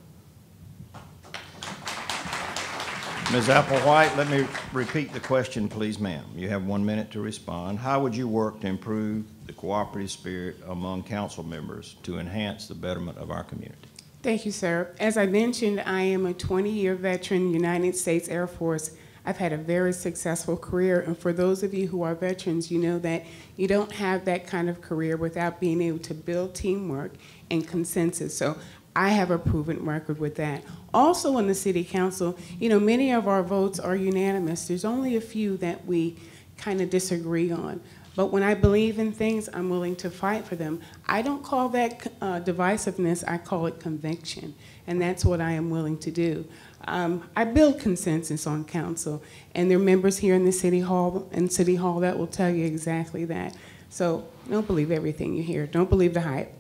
Ms. Applewhite, let me repeat the question, please, ma'am. You have 1 minute to respond. How would you work to improve the cooperative spirit among council members to enhance the betterment of our community? Thank you, sir. As I mentioned, I am a 20-year veteran, United States Air Force. I've had a very successful career, and for those of you who are veterans, you know that you don't have that kind of career without being able to build teamwork and consensus. So I have a proven record with that. Also in the city council, you know, many of our votes are unanimous. There's only a few that we kind of disagree on. But when I believe in things, I'm willing to fight for them. I don't call that divisiveness, I call it conviction. And that's what I am willing to do. I build consensus on council, and there are members here in the City Hall that will tell you exactly that. So don't believe everything you hear. Don't believe the hype.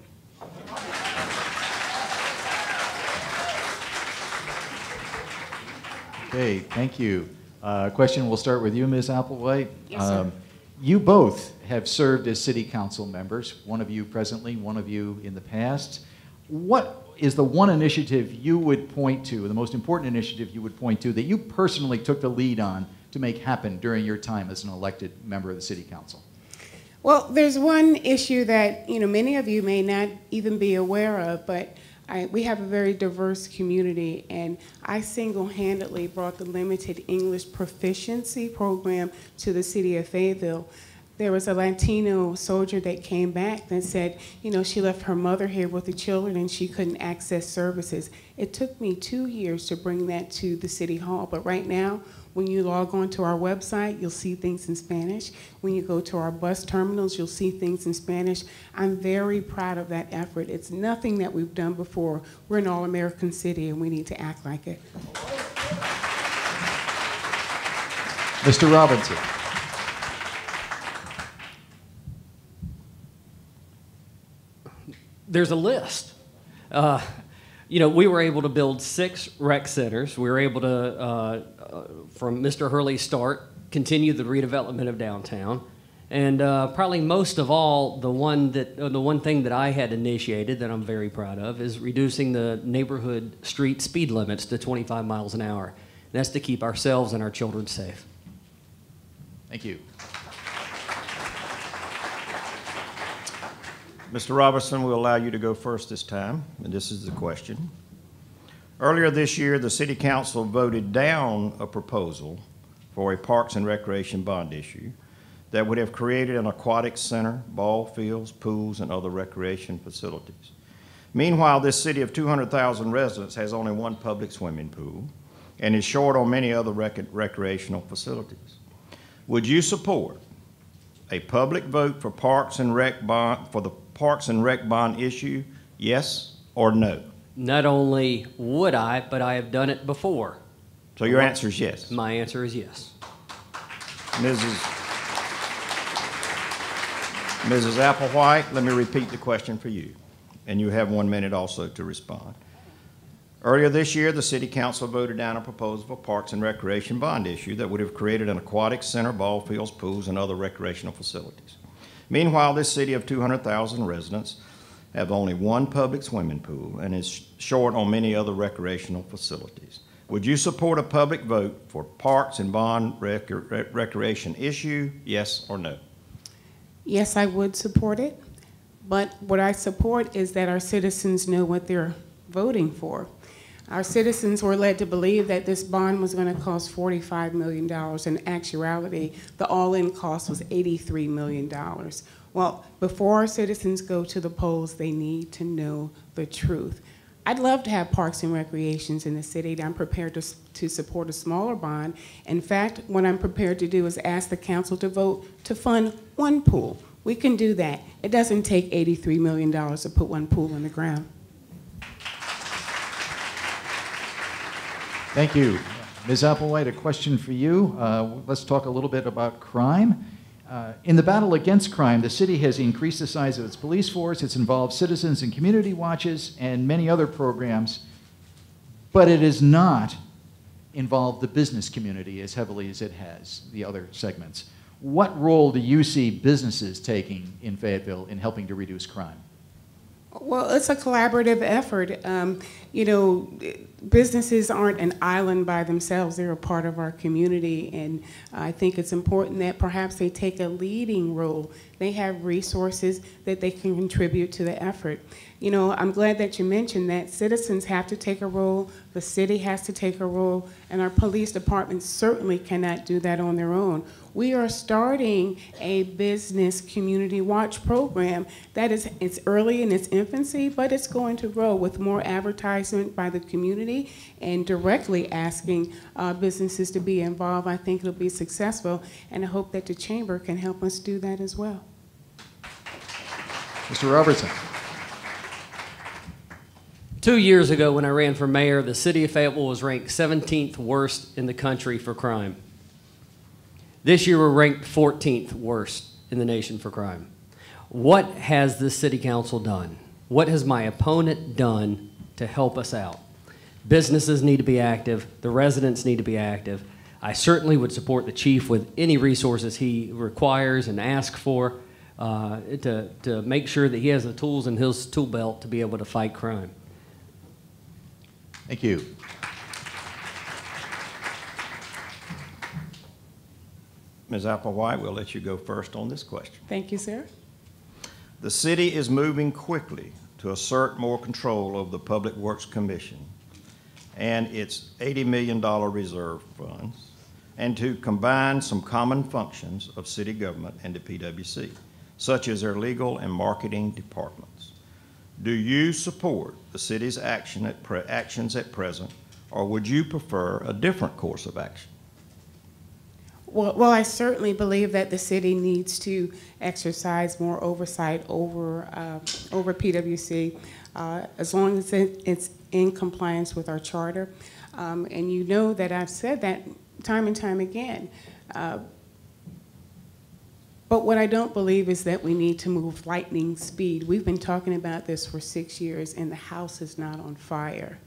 Okay, thank you. Question will start with you, Ms. Applewhite. Yes, sir. You both have served as city council members, one of you presently, one of you in the past. What is the one initiative you would point to, the most important initiative you would point to, that you personally took the lead on to make happen during your time as an elected member of the city council? Well, there's one issue that, you know, many of you may not even be aware of, but we have a very diverse community, and I single-handedly brought the limited English proficiency program to the city of Fayetteville. There was a Latino soldier that came back that said, you know, she left her mother here with the children and she couldn't access services. It took me 2 years to bring that to the city hall, but right now, when you log on to our website, you'll see things in Spanish. When you go to our bus terminals, you'll see things in Spanish. I'm very proud of that effort. It's nothing that we've done before. We're an all-American city, and we need to act like it. Mr. Robinson. There's a list. You know, we were able to build 6 rec centers. We were able to, from Mr. Hurley's start, continue the redevelopment of downtown. And probably most of all, the one thing that I had initiated that I'm very proud of is reducing the neighborhood street speed limits to 25 miles an hour. And that's to keep ourselves and our children safe. Thank you. Mr. Robertson, we'll allow you to go first this time, and this is the question. Earlier this year, the City Council voted down a proposal for a Parks and Recreation bond issue that would have created an aquatic center, ball fields, pools, and other recreation facilities. Meanwhile, this city of 200,000 residents has only one public swimming pool and is short on many other recreational facilities. Would you support a public vote for Parks and Rec bond, for the Parks and Rec bond issue, yes or no? Not only would I, but I have done it before. So your answer is yes? My answer is yes. Mrs. Applewhite, let me repeat the question for you, and you have 1 minute also to respond. Earlier this year, the City Council voted down a proposal for Parks and Recreation bond issue that would have created an aquatic center, ball fields, pools, and other recreational facilities. Meanwhile, this city of 200,000 residents have only one public swimming pool and is short on many other recreational facilities. Would you support a public vote for parks and bond recreation issue, yes or no? Yes, I would support it, but what I support is that our citizens know what they're voting for. Our citizens were led to believe that this bond was going to cost $45 million. In actuality, the all-in cost was $83 million. Well, before our citizens go to the polls, they need to know the truth. I'd love to have parks and recreations in the city. I'm prepared to support a smaller bond. In fact, what I'm prepared to do is ask the council to vote to fund one pool. We can do that. It doesn't take $83 million to put one pool in the ground. Thank you. Ms. Applewhite, a question for you. Let's talk a little bit about crime. In the battle against crime, the city has increased the size of its police force. It's involved citizens and community watches and many other programs, but it has not involved the business community as heavily as it has the other segments. What role do you see businesses taking in Fayetteville in helping to reduce crime? Well, it's a collaborative effort. You know, businesses aren't an island by themselves. They're a part of our community, and I think it's important that perhaps they take a leading role. They have resources that they can contribute to the effort. You know, I'm glad that you mentioned that citizens have to take a role, the city has to take a role, and our police departments certainly cannot do that on their own. We are starting a business community watch program that it's early in its infancy, but it's going to grow with more advertisement by the community and directly asking businesses to be involved. I think it'll be successful, and I hope that the chamber can help us do that as well. Mr. Robertson. 2 years ago when I ran for mayor, the city of Fayetteville was ranked 17th worst in the country for crime. This year we're ranked 14th worst in the nation for crime. What has the city council done? What has my opponent done to help us out? Businesses need to be active. The residents need to be active. I certainly would support the chief with any resources he requires and asks for to make sure that he has the tools in his tool belt to be able to fight crime. Thank you. Ms. Applewhite, we'll let you go first on this question. Thank you, sir. The city is moving quickly to assert more control of the Public Works Commission and its $80 million reserve funds, and to combine some common functions of city government and the PWC, such as their legal and marketing departments. Do you support the city's actions at present, or would you prefer a different course of action? Well, I certainly believe that the city needs to exercise more oversight over PWC, as long as it's in compliance with our charter. And you know that I've said that time and time again. But what I don't believe is that we need to move lightning speed. We've been talking about this for 6 years, and the house is not on fire.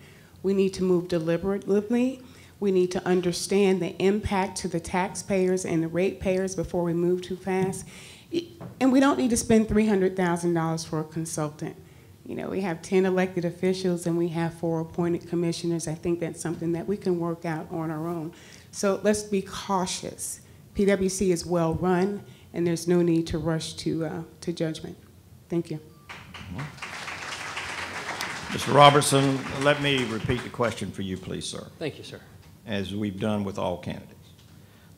We need to move deliberately. We need to understand the impact to the taxpayers and the ratepayers before we move too fast. And we don't need to spend $300,000 for a consultant. You know, we have 10 elected officials and we have 4 appointed commissioners. I think that's something that we can work out on our own. So let's be cautious. PWC is well run, and there's no need to rush to judgment. Thank you. Mr. Robertson, let me repeat the question for you, please, sir. Thank you, sir. As we've done with all candidates.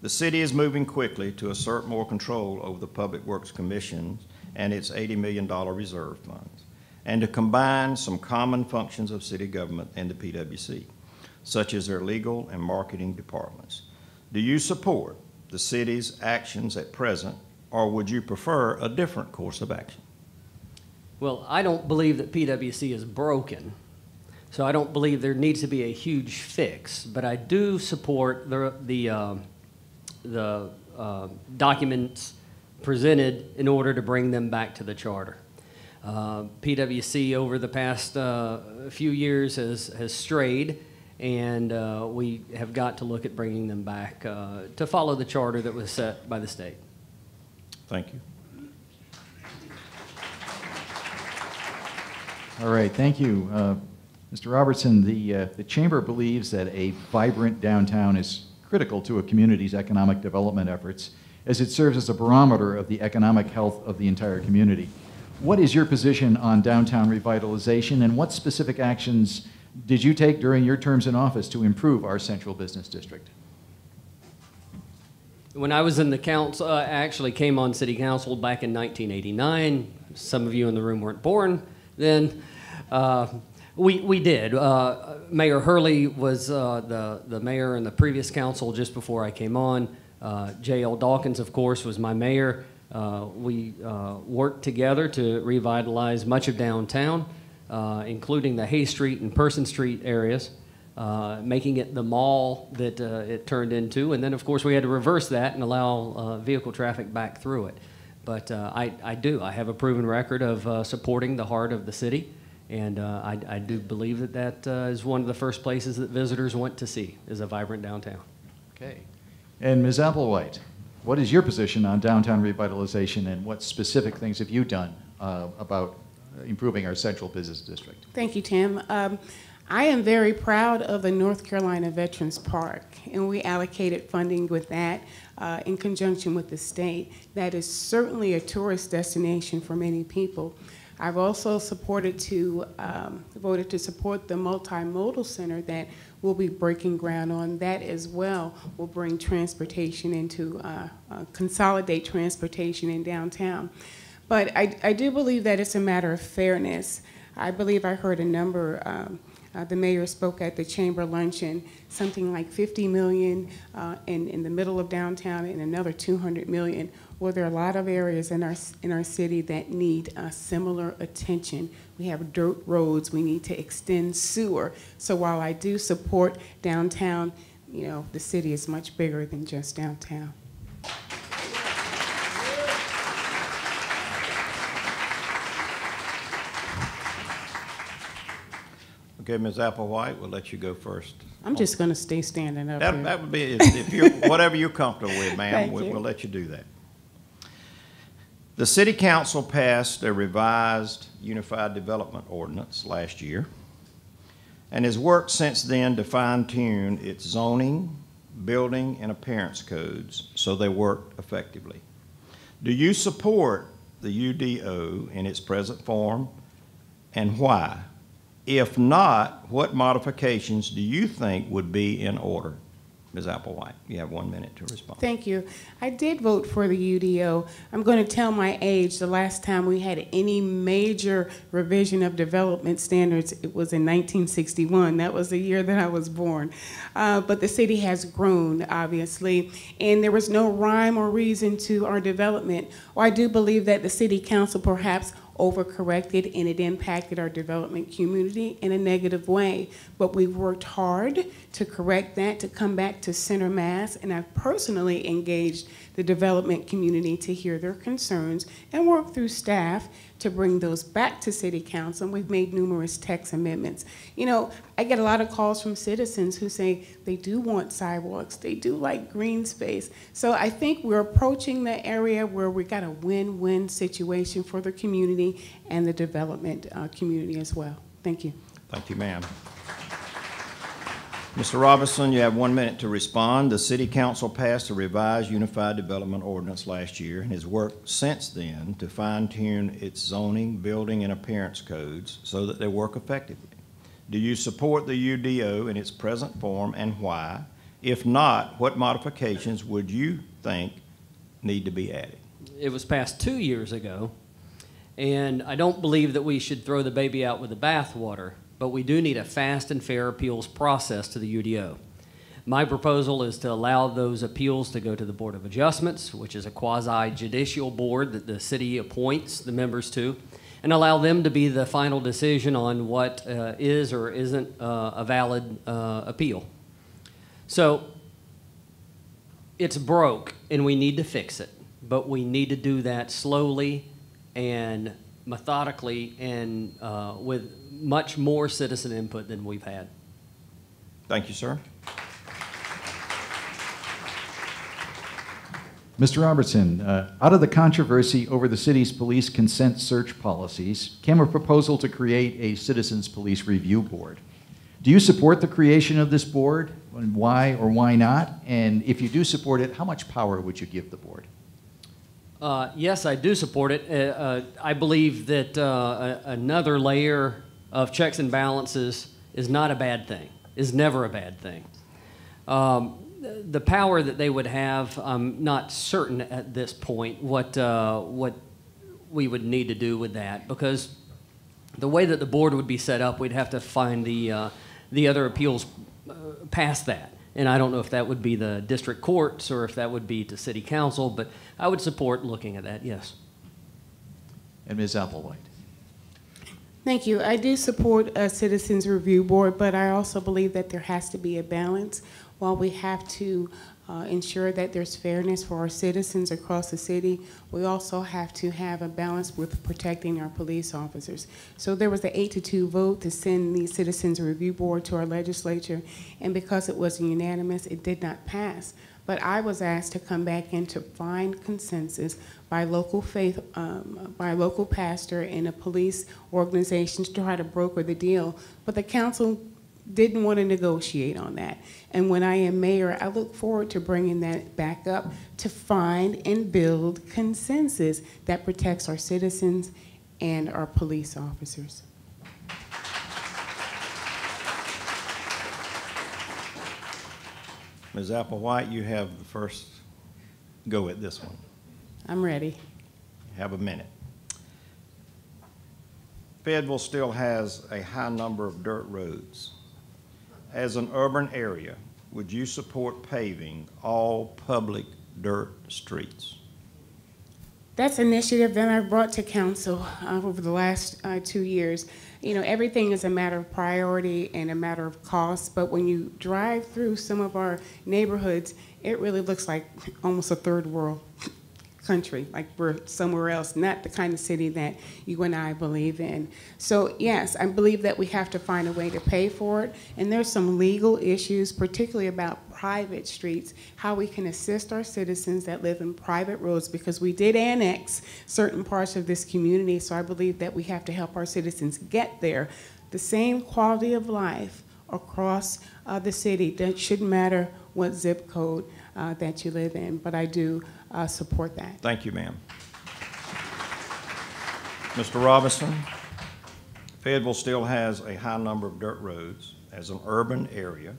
The city is moving quickly to assert more control over the Public Works Commission and its $80 million reserve funds, and to combine some common functions of city government and the PWC, such as their legal and marketing departments. Do you support the city's actions at present, or would you prefer a different course of action? Well, I don't believe that PWC is broken, so I don't believe there needs to be a huge fix, but I do support the documents presented in order to bring them back to the charter. PWC over the past few years has strayed, and we have got to look at bringing them back to follow the charter that was set by the state. Thank you. All right, thank you. Mr. Robertson, the Chamber believes that a vibrant downtown is critical to a community's economic development efforts, as it serves as a barometer of the economic health of the entire community. What is your position on downtown revitalization, and what specific actions did you take during your terms in office to improve our central business district? When I was in the council, I actually came on city council back in 1989. Some of you in the room weren't born then. We did. Mayor Hurley was the mayor in the previous council just before I came on. J.L. Dawkins, of course, was my mayor. We worked together to revitalize much of downtown, including the Hay Street and Person Street areas, making it the mall that it turned into. And then, of course, we had to reverse that and allow vehicle traffic back through it. But I do. I have a proven record of supporting the heart of the city. And I do believe that that is one of the first places that visitors want to see, is a vibrant downtown. Okay. And Ms. Applewhite, what is your position on downtown revitalization, and what specific things have you done about improving our central business district? Thank you, Tim. I am very proud of the North Carolina Veterans Park, and we allocated funding with that in conjunction with the state. That is certainly a tourist destination for many people. I've also voted to support the multimodal center that we'll be breaking ground on. That as well will bring transportation into, consolidate transportation in downtown. But I do believe that it's a matter of fairness. I believe I heard a number, the mayor spoke at the chamber luncheon, something like $50 million in the middle of downtown and another $200 million. Well, there are a lot of areas in our city that need similar attention. We have dirt roads. We need to extend sewer. So while I do support downtown, you know, the city is much bigger than just downtown. Okay, Ms. Applewhite, we'll let you go first. I'm just going to stay standing up here. That would be, if you're, whatever you're comfortable with, ma'am, we'll let you do that. The City Council passed a revised Unified Development Ordinance last year and has worked since then to fine-tune its zoning, building, and appearance codes so they work effectively. Do you support the UDO in its present form, and why? If not, what modifications do you think would be in order? Ms. Applewhite, you have 1 minute to respond. Thank you. I did vote for the UDO. I'm going to tell my age. The last time we had any major revision of development standards, it was in 1961. That was the year that I was born. But the city has grown, obviously, and there was no rhyme or reason to our development. Well, I do believe that the city council perhaps overcorrected, and it impacted our development community in a negative way. But we've worked hard to correct that, to come back to center mass, and I've personally engaged the development community to hear their concerns and work through staff to bring those back to City Council. And we've made numerous text amendments. You know, I get a lot of calls from citizens who say they do want sidewalks, they do like green space. So I think we're approaching the area where we got a win-win situation for the community and the development community as well. Thank you. Thank you, ma'am. Mr. Robinson, you have 1 minute to respond. The City Council passed a revised Unified Development Ordinance last year and has worked since then to fine-tune its zoning, building, and appearance codes so that they work effectively. Do you support the UDO in its present form, and why? If not, what modifications would you think need to be added? It was passed 2 years ago, and I don't believe that we should throw the baby out with the bathwater, but we do need a fast and fair appeals process to the UDO. My proposal is to allow those appeals to go to the Board of Adjustments, which is a quasi-judicial board that the city appoints the members to, and allow them to be the final decision on what is or isn't a valid appeal. So it's broke, and we need to fix it, but we need to do that slowly and methodically and with much more citizen input than we've had. Thank you, sir. Mr. Robertson, out of the controversy over the city's police consent search policies came a proposal to create a Citizens Police Review Board. Do you support the creation of this board, and why or why not? And if you do support it, how much power would you give the board? Yes, I do support it. I believe that another layer of checks and balances is not a bad thing, is never a bad thing. The power that they would have, I'm not certain at this point what we would need to do with that, because the way that the board would be set up, we'd have to find the other appeals past that. And I don't know if that would be the district courts or if that would be to city council, but I would support looking at that, yes. And Ms. Applewhite. Thank you. I do support a Citizens Review Board, but I also believe that there has to be a balance. While we have to ensure that there's fairness for our citizens across the city, we also have to have a balance with protecting our police officers. So there was an 8-2 vote to send the Citizens Review Board to our legislature, and because it was unanimous, it did not pass. But I was asked to come back in to find consensus by local faith, by a local pastor and a police organization to try to broker the deal. But the council didn't want to negotiate on that. And when I am mayor, I look forward to bringing that back up to find and build consensus that protects our citizens and our police officers. Ms. Applewhite, you have the first go at this one. I'm ready. You have a minute. Fayetteville still has a high number of dirt roads. As an urban area, would you support paving all public dirt streets? That's an initiative that I've brought to council over the last 2 years. You know, everything is a matter of priority and a matter of cost, but when you drive through some of our neighborhoods, it really looks like almost a third world country, like we're somewhere else, not the kind of city that you and I believe in. So yes, I believe that we have to find a way to pay for it, and there's some legal issues, particularly about private streets, how we can assist our citizens that live in private roads, because we did annex certain parts of this community, so I believe that we have to help our citizens get there. The same quality of life across the city. That shouldn't matter what zip code that you live in, but I do support that. Thank you, ma'am. Mr. Robinson, Fayetteville still has a high number of dirt roads. As an urban area,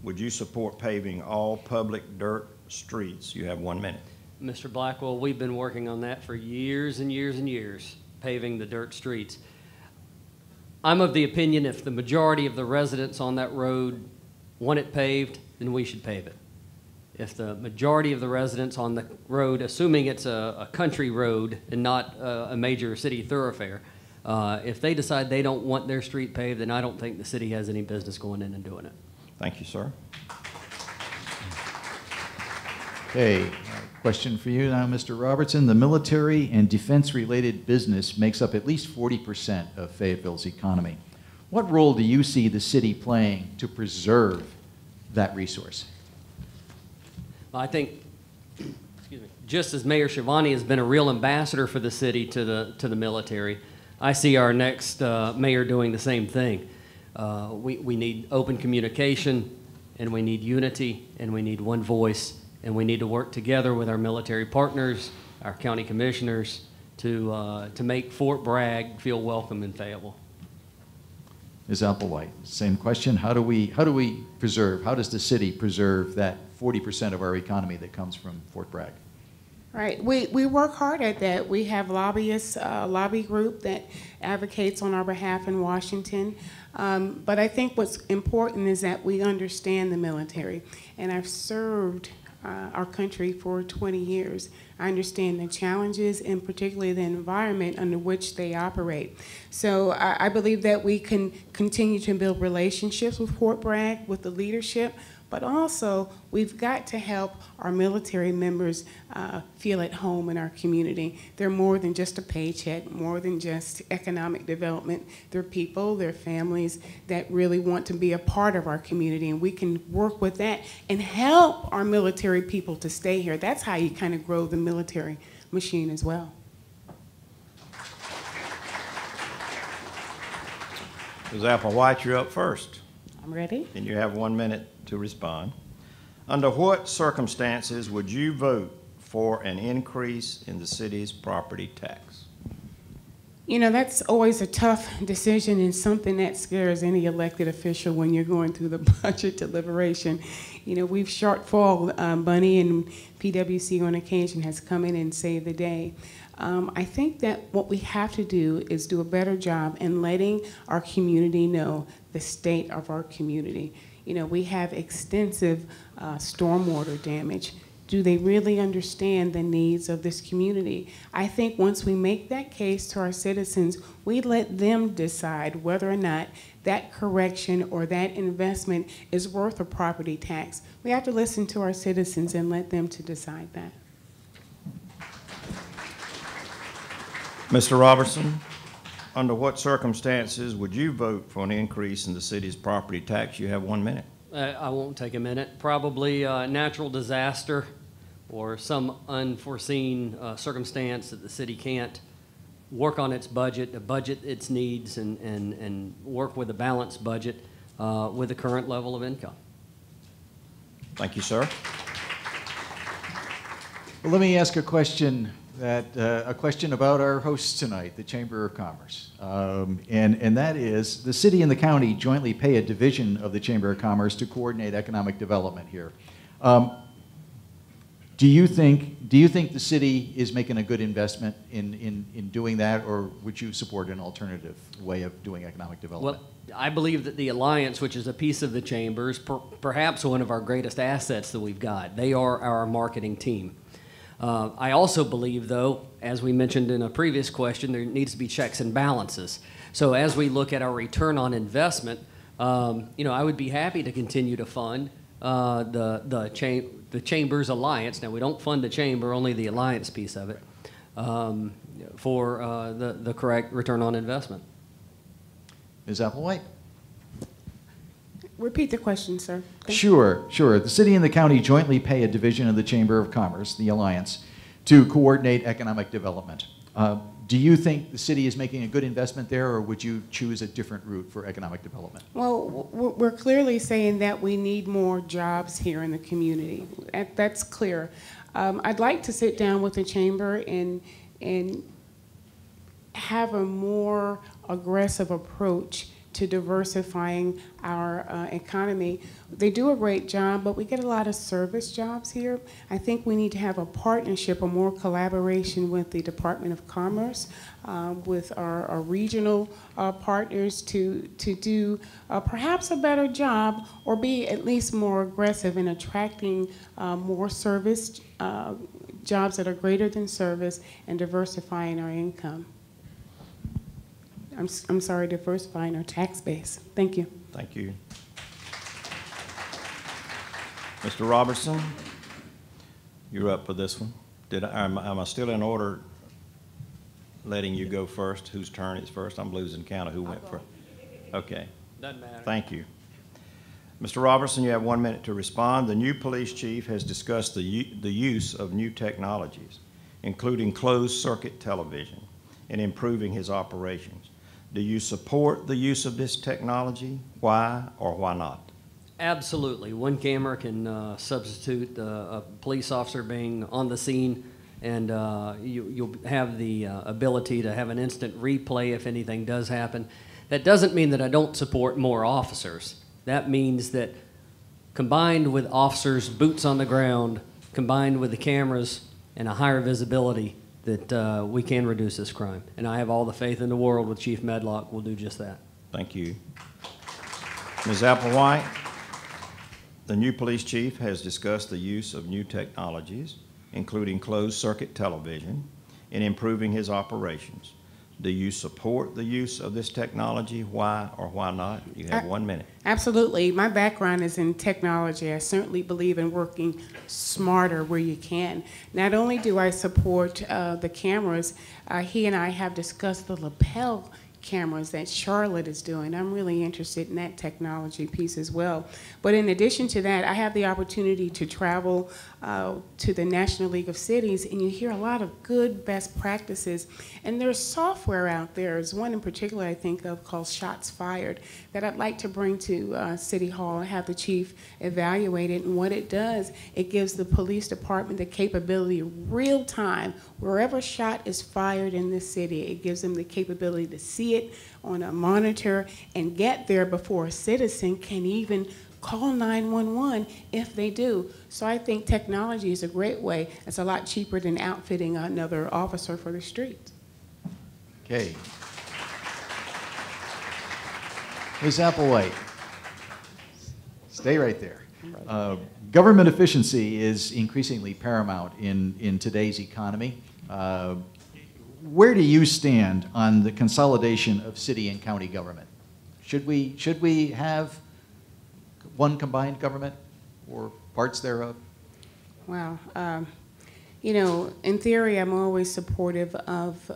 would you support paving all public dirt streets? You have 1 minute. Mr. Blackwell, we've been working on that for years and years and years, paving the dirt streets. I'm of the opinion if the majority of the residents on that road want it paved, then we should pave it. If the majority of the residents on the road, assuming it's a country road and not a major city thoroughfare, if they decide they don't want their street paved, then I don't think the city has any business going in and doing it. Thank you, sir. Okay, question for you now, Mr. Robertson. The military and defense-related business makes up at least 40% of Fayetteville's economy. What role do you see the city playing to preserve that resource? I think, excuse me, just as Mayor Shivani has been a real ambassador for the city to the military, I see our next mayor doing the same thing. We need open communication, and we need unity, and we need one voice, and we need to work together with our military partners, our county commissioners, to make Fort Bragg feel welcome in Fayetteville. Ms. Applewhite, same question. How do we preserve, how does the city preserve that 40% of our economy that comes from Fort Bragg? Right. We work hard at that. We have lobbyists, a lobby group that advocates on our behalf in Washington. But I think what's important is that we understand the military. And I've served our country for 20 years. I understand the challenges and particularly the environment under which they operate. So I believe that we can continue to build relationships with Fort Bragg, with the leadership, but also we've got to help our military members feel at home in our community. They're more than just a paycheck, more than just economic development. They're people, they're families that really want to be a part of our community, and we can work with that and help our military people to stay here. That's how you kind of grow the military machine as well. Ms. Applewhite, you're up first. I'm ready. And you have 1 minute to respond. Under what circumstances would you vote for an increase in the city's property tax? You know, that's always a tough decision and something that scares any elected official when you're going through the budget deliberation. You know, we've shortfall, Bunny, and PwC on occasion has come in and saved the day. I think that what we have to do is do a better job in letting our community know the state of our community. You know, we have extensive stormwater damage. Do they really understand the needs of this community? I think once we make that case to our citizens, we let them decide whether or not that correction or that investment is worth a property tax. We have to listen to our citizens and let them to decide that. Mr. Robertson, under what circumstances would you vote for an increase in the city's property tax? You have 1 minute. I won't take a minute. Probably natural disaster or some unforeseen circumstance that the city can't work on its budget, budget its needs, and work with a balanced budget with the current level of income. Thank you, sir. Well, let me ask a question about our hosts tonight, the Chamber of Commerce. And that is, the city and the county jointly pay a division of the Chamber of Commerce to coordinate economic development here. Do you think the city is making a good investment in doing that, or would you support an alternative way of doing economic development? Well, I believe that the Alliance, which is a piece of the Chamber, is perhaps one of our greatest assets that we've got. They are our marketing team. I also believe, though, as we mentioned in a previous question, there needs to be checks and balances. So as we look at our return on investment, you know, I would be happy to continue to fund the Chamber's Alliance. Now, we don't fund the Chamber, only the Alliance piece of it, for the correct return on investment. Ms. Applewhite? Repeat the question, sir. Sure. The city and the county jointly pay a division of the Chamber of Commerce, the Alliance, to coordinate economic development. Do you think the city is making a good investment there, or would you choose a different route for economic development? Well, we're clearly saying that we need more jobs here in the community. That's clear. I'd like to sit down with the Chamber and have a more aggressive approach to diversifying our economy. They do a great job, but we get a lot of service jobs here. I think we need to have a partnership, or more collaboration with the Department of Commerce, with our regional partners to do perhaps a better job, or be at least more aggressive in attracting more service jobs that are greater than service and diversifying our income. I'm sorry, diversifying our tax base. Thank you. Thank you. Mr. Robertson, you're up for this one. Am I still in order letting you go first? Whose turn is first? I'm losing count of who went first. Okay. Doesn't matter. Thank you. Mr. Robertson, you have 1 minute to respond. The new police chief has discussed the use of new technologies, including closed-circuit television, in improving his operations. Do you support the use of this technology? Why or why not? Absolutely. One camera can substitute a police officer being on the scene, and you'll have the ability to have an instant replay if anything does happen. That doesn't mean that I don't support more officers. That means that combined with officers' boots on the ground, combined with the cameras and a higher visibility, that we can reduce this crime. And I have all the faith in the world with Chief Medlock will do just that. Thank you. Ms. Applewhite, the new police chief has discussed the use of new technologies, including closed-circuit television, in improving his operations. Do you support the use of this technology? Why or why not? You have 1 minute. Absolutely. My background is in technology. I certainly believe in working smarter where you can. Not only do I support the cameras, he and I have discussed the lapel cameras that Charlotte is doing. I'm really interested in that technology piece as well. But in addition to that, I have the opportunity to travel to the National League of Cities, and you hear a lot of good best practices. And there's software out there. There's one in particular I think of called Shots Fired that I'd like to bring to City Hall and have the chief evaluate it. And what it does, it gives the police department the capability real time, wherever shot is fired in this city, it gives them the capability to see it on a monitor and get there before a citizen can even call 911 if they do. So I think technology is a great way. It's a lot cheaper than outfitting another officer for the streets. Okay. Ms. Applewhite, stay right there. Government efficiency is increasingly paramount in today's economy. Where do you stand on the consolidation of city and county government? Should we have one combined government or parts thereof? Wow. You know, in theory, I'm always supportive of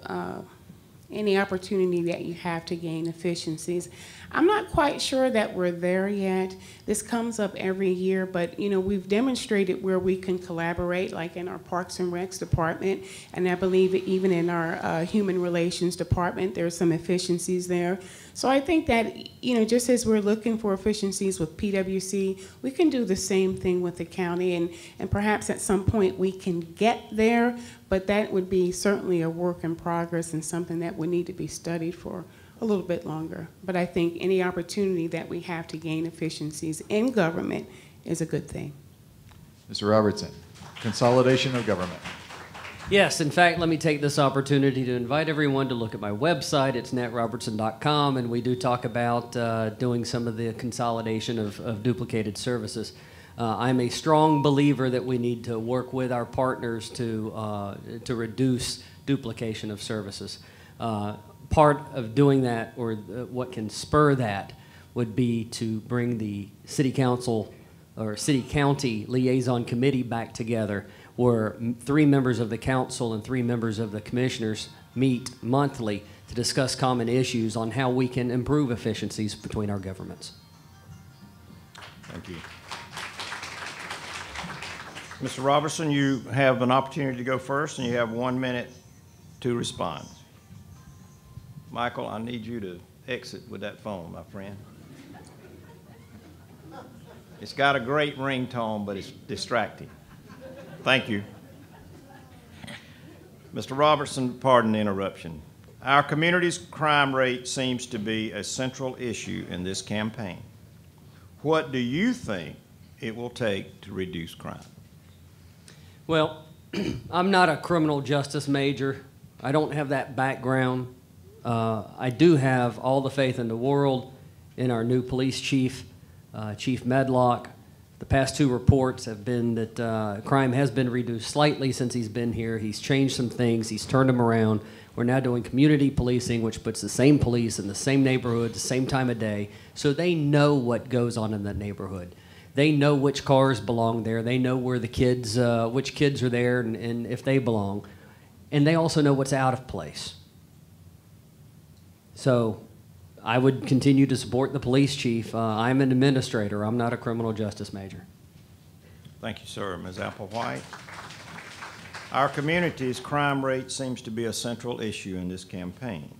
any opportunity that you have to gain efficiencies. I'm not quite sure that we're there yet. This comes up every year, but you know, we've demonstrated where we can collaborate, like in our Parks and Recs department, and I believe even in our Human Relations department, there's some efficiencies there. So I think that, you know, just as we're looking for efficiencies with PwC, we can do the same thing with the county, and perhaps at some point we can get there, but that would be certainly a work in progress and something that would need to be studied for a little bit longer. But I think any opportunity that we have to gain efficiencies in government is a good thing. Mr. Robertson, consolidation of government. Yes, in fact, let me take this opportunity to invite everyone to look at my website. It's netrobertson.com, and we do talk about doing some of the consolidation of duplicated services. I'm a strong believer that we need to work with our partners to reduce duplication of services. Part of doing that, or what can spur that, would be to bring the city council or city-county liaison committee back together, where 3 members of the council and 3 members of the commissioners meet monthly to discuss common issues on how we can improve efficiencies between our governments. Thank you. Mr. Robertson, you have an opportunity to go first, and you have 1 minute to respond. Michael, I need you to exit with that phone, my friend. It's got a great ringtone, but it's distracting. Thank you. Mr. Robertson, pardon the interruption. Our community's crime rate seems to be a central issue in this campaign. What do you think it will take to reduce crime? Well, I'm not a criminal justice major. I don't have that background. I do have all the faith in the world in our new police chief, Chief Medlock. The past 2 reports have been that crime has been reduced slightly since he's been here. He's changed some things. He's turned them around. We're now doing community policing, which puts the same police in the same neighborhood, the same time of day, so they know what goes on in that neighborhood. They know which cars belong there. They know where the kids, which kids are there and if they belong. And they also know what's out of place. So I would continue to support the police chief. I'm an administrator. I'm not a criminal justice major. Thank you, sir. Ms. Applewhite. Our community's crime rate seems to be a central issue in this campaign.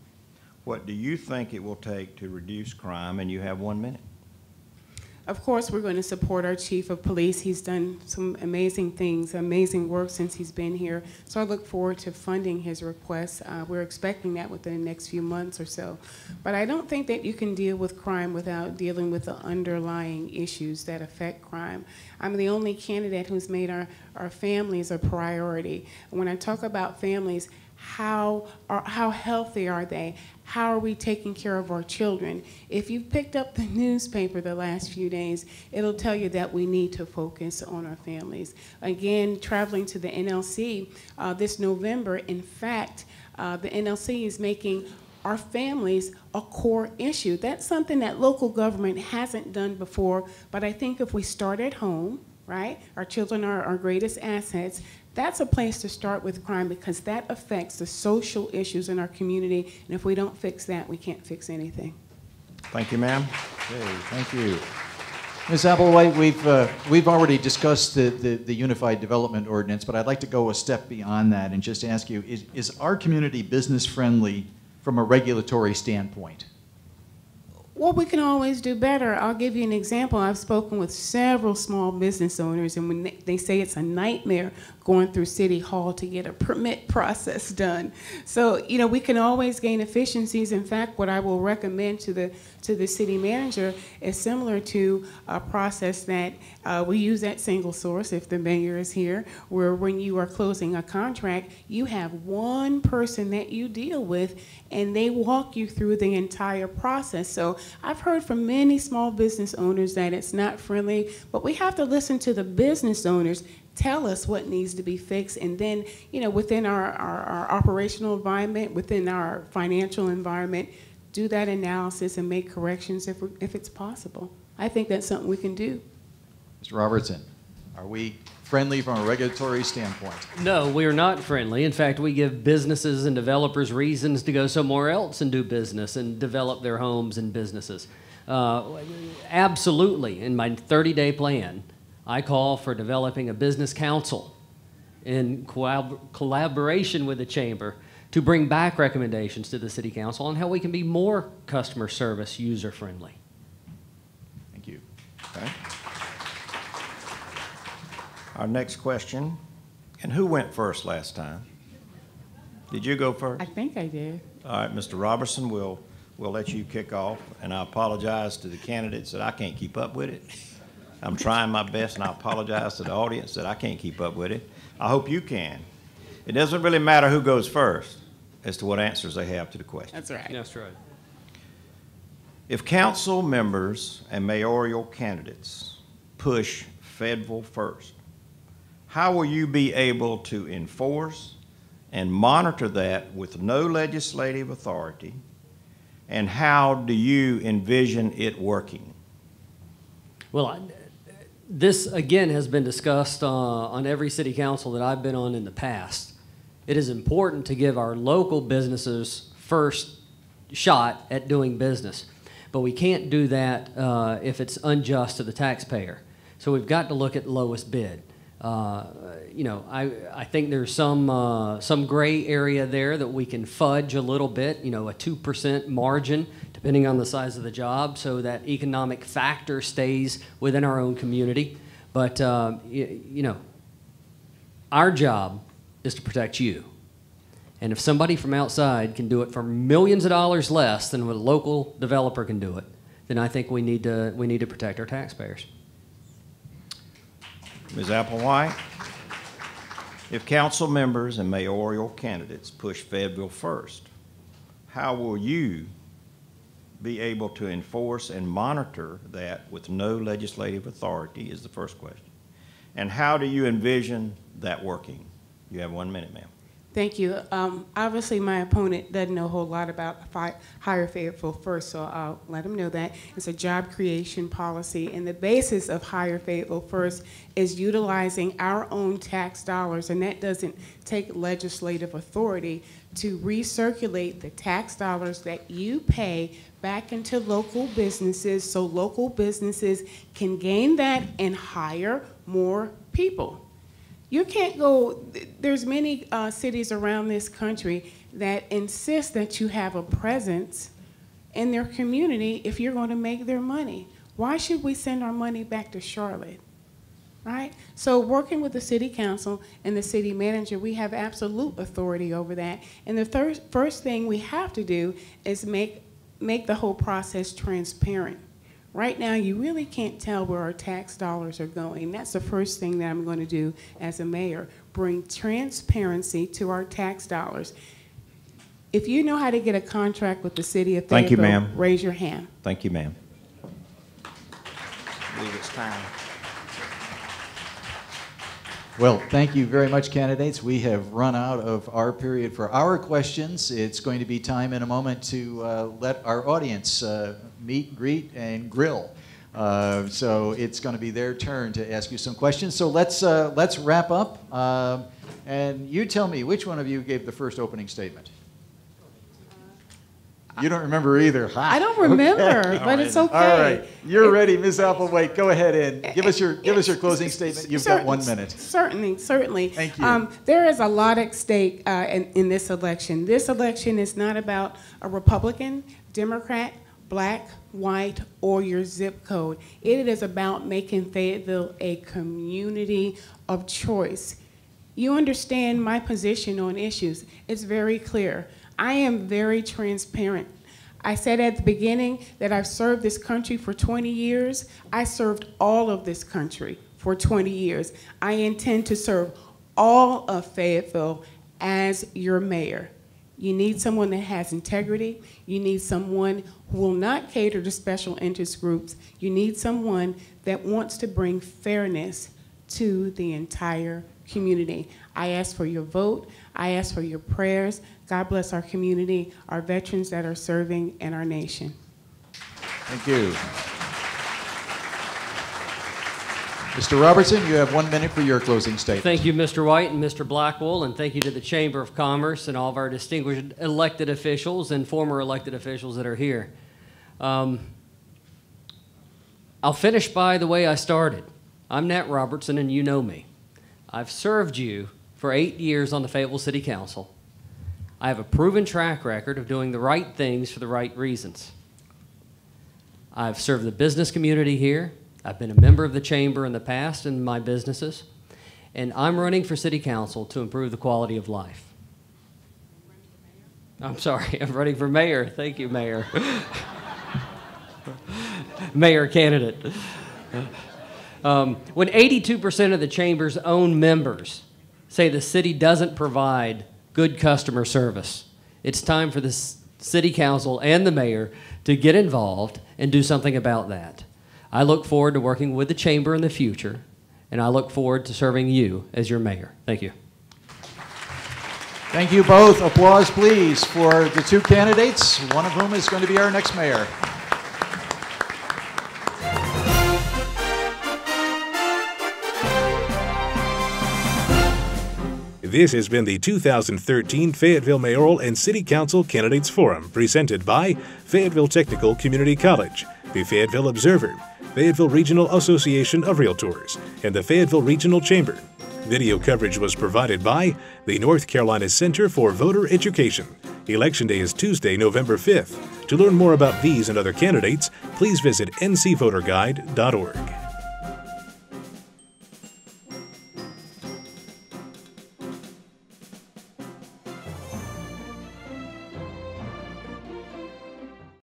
What do you think it will take to reduce crime? And you have 1 minute. Of course, we're going to support our chief of police. He's done some amazing things, amazing work since he's been here. So I look forward to funding his requests. We're expecting that within the next few months or so. But I don't think that you can deal with crime without dealing with the underlying issues that affect crime. I'm the only candidate who's made our families a priority. When I talk about families, how healthy are they? How are we taking care of our children? If you've picked up the newspaper the last few days, it'll tell you that we need to focus on our families. Again, traveling to the NLC this November, in fact, the NLC is making our families a core issue. That's something that local government hasn't done before, but I think if we start at home, right? Our children are our greatest assets. That's a place to start with crime, because that affects the social issues in our community, and if we don't fix that, we can't fix anything. Thank you, ma'am. Okay, thank you. Ms. Applewhite, we've already discussed the Unified Development Ordinance, but I'd like to go a step beyond that and just ask you, is our community business friendly from a regulatory standpoint? Well, we can always do better. I'll give you an example. I've spoken with several small business owners, and when they say it's a nightmare going through City Hall to get a permit process done. So, you know, we can always gain efficiencies. In fact, what I will recommend to the city manager is similar to a process that we use at Single Source, if the mayor is here, where when you are closing a contract, you have one person that you deal with, and they walk you through the entire process. So I've heard from many small business owners that it's not friendly, but we have to listen to the business owners tell us what needs to be fixed, and then, you know, within our operational environment, within our financial environment, do that analysis and make corrections if it's possible. I think that's something we can do. Mr. Robertson, are we friendly from a regulatory standpoint? No, we are not friendly. In fact, we give businesses and developers reasons to go somewhere else and do business and develop their homes and businesses. Absolutely, in my 30-day plan, I call for developing a business council in collaboration with the chamber to bring back recommendations to the city council on how we can be more customer service user-friendly. Thank you. Okay. Our next question, and who went first last time? Did you go first? I think I did. All right, Mr. Robertson, we'll let you kick off, and I apologize to the candidates that I can't keep up with it. I'm trying my best, and I apologize to the audience that I can't keep up with it. I hope you can. It doesn't really matter who goes first as to what answers they have to the question. That's right. That's right. If council members and mayoral candidates push Fayetteville first, how will you be able to enforce and monitor that with no legislative authority, and how do you envision it working? Well, this, again, has been discussed on every city council that I've been on in the past. It is important to give our local businesses first shot at doing business, but we can't do that if it's unjust to the taxpayer. So we've got to look at lowest bid. You know, I think there's some gray area there that we can fudge a little bit, you know, a 2% margin, depending on the size of the job, so that economic factor stays within our own community. But, you know, our job is to protect you. And if somebody from outside can do it for millions of dollars less than what a local developer can do it, then I think we need to protect our taxpayers. Ms. Applewhite, if council members and mayoral candidates push Fayetteville first, how will you be able to enforce and monitor that with no legislative authority is the first question. And how do you envision that working? You have 1 minute, ma'am. Thank you. Obviously, my opponent doesn't know a whole lot about Hire Fayetteville First, so I'll let him know that. It's a job creation policy, and the basis of Hire Fayetteville First is utilizing our own tax dollars, and that doesn't take legislative authority to recirculate the tax dollars that you pay back into local businesses so local businesses can gain that and hire more people. You can't go, there's many cities around this country that insist that you have a presence in their community if you're going to make their money. Why should we send our money back to Charlotte, right? So working with the city council and the city manager, we have absolute authority over that. And the first thing we have to do is make the whole process transparent. Right now, you really can't tell where our tax dollars are going. That's the first thing that I'm going to do as a mayor, bring transparency to our tax dollars. If you know how to get a contract with the city of Fayetteville, thank you, ma'am. Raise your hand. Thank you, ma'am. I believe it's time. Well, thank you very much, candidates. We have run out of our period for our questions. It's going to be time in a moment to let our audience meet, greet, and grill. So it's going to be their turn to ask you some questions. So let's wrap up. And you tell me, which one of you gave the first opening statement? You don't remember either. Ha. I don't remember, Okay. but it's okay. All right, you're ready, Ms. Applewhite. Go ahead and give us your closing statement. You've got 1 minute. Certainly. Thank you. There is a lot at stake in this election. This election is not about a Republican, Democrat, black, white, or your zip code. It is about making Fayetteville a community of choice. You understand my position on issues. It's very clear. I am very transparent. I said at the beginning that I've served this country for 20 years. I served all of this country for 20 years. I intend to serve all of Fayetteville as your mayor. You need someone that has integrity. You need someone who will not cater to special interest groups. You need someone that wants to bring fairness to the entire community. I ask for your vote. I ask for your prayers. God bless our community, our veterans that are serving, and our nation. Thank you. Mr. Robertson, you have 1 minute for your closing statement. Thank you, Mr. White and Mr. Blackwell, and thank you to the Chamber of Commerce and all of our distinguished elected officials and former elected officials that are here. I'll finish by the way I started. I'm Nat Robertson, and you know me. I've served you for 8 years on the Fayetteville City Council. I have a proven track record of doing the right things for the right reasons. I've served the business community here. I've been a member of the chamber in the past in my businesses, and I'm running for city council to improve the quality of life. I'm sorry, I'm running for mayor. Thank you, Mayor. Mayor candidate. When 82% of the chamber's own members say the city doesn't provide good customer service, it's time for the city council and the mayor to get involved and do something about that. I look forward to working with the chamber in the future, and I look forward to serving you as your mayor. Thank you. Thank you both. Applause, please, for the two candidates, one of whom is going to be our next mayor. This has been the 2013 Fayetteville Mayoral and City Council Candidates Forum, presented by Fayetteville Technical Community College, the Fayetteville Observer, Fayetteville Regional Association of Realtors, and the Fayetteville Regional Chamber. Video coverage was provided by the North Carolina Center for Voter Education. Election Day is Tuesday, November 5th. To learn more about these and other candidates, please visit ncvoterguide.org.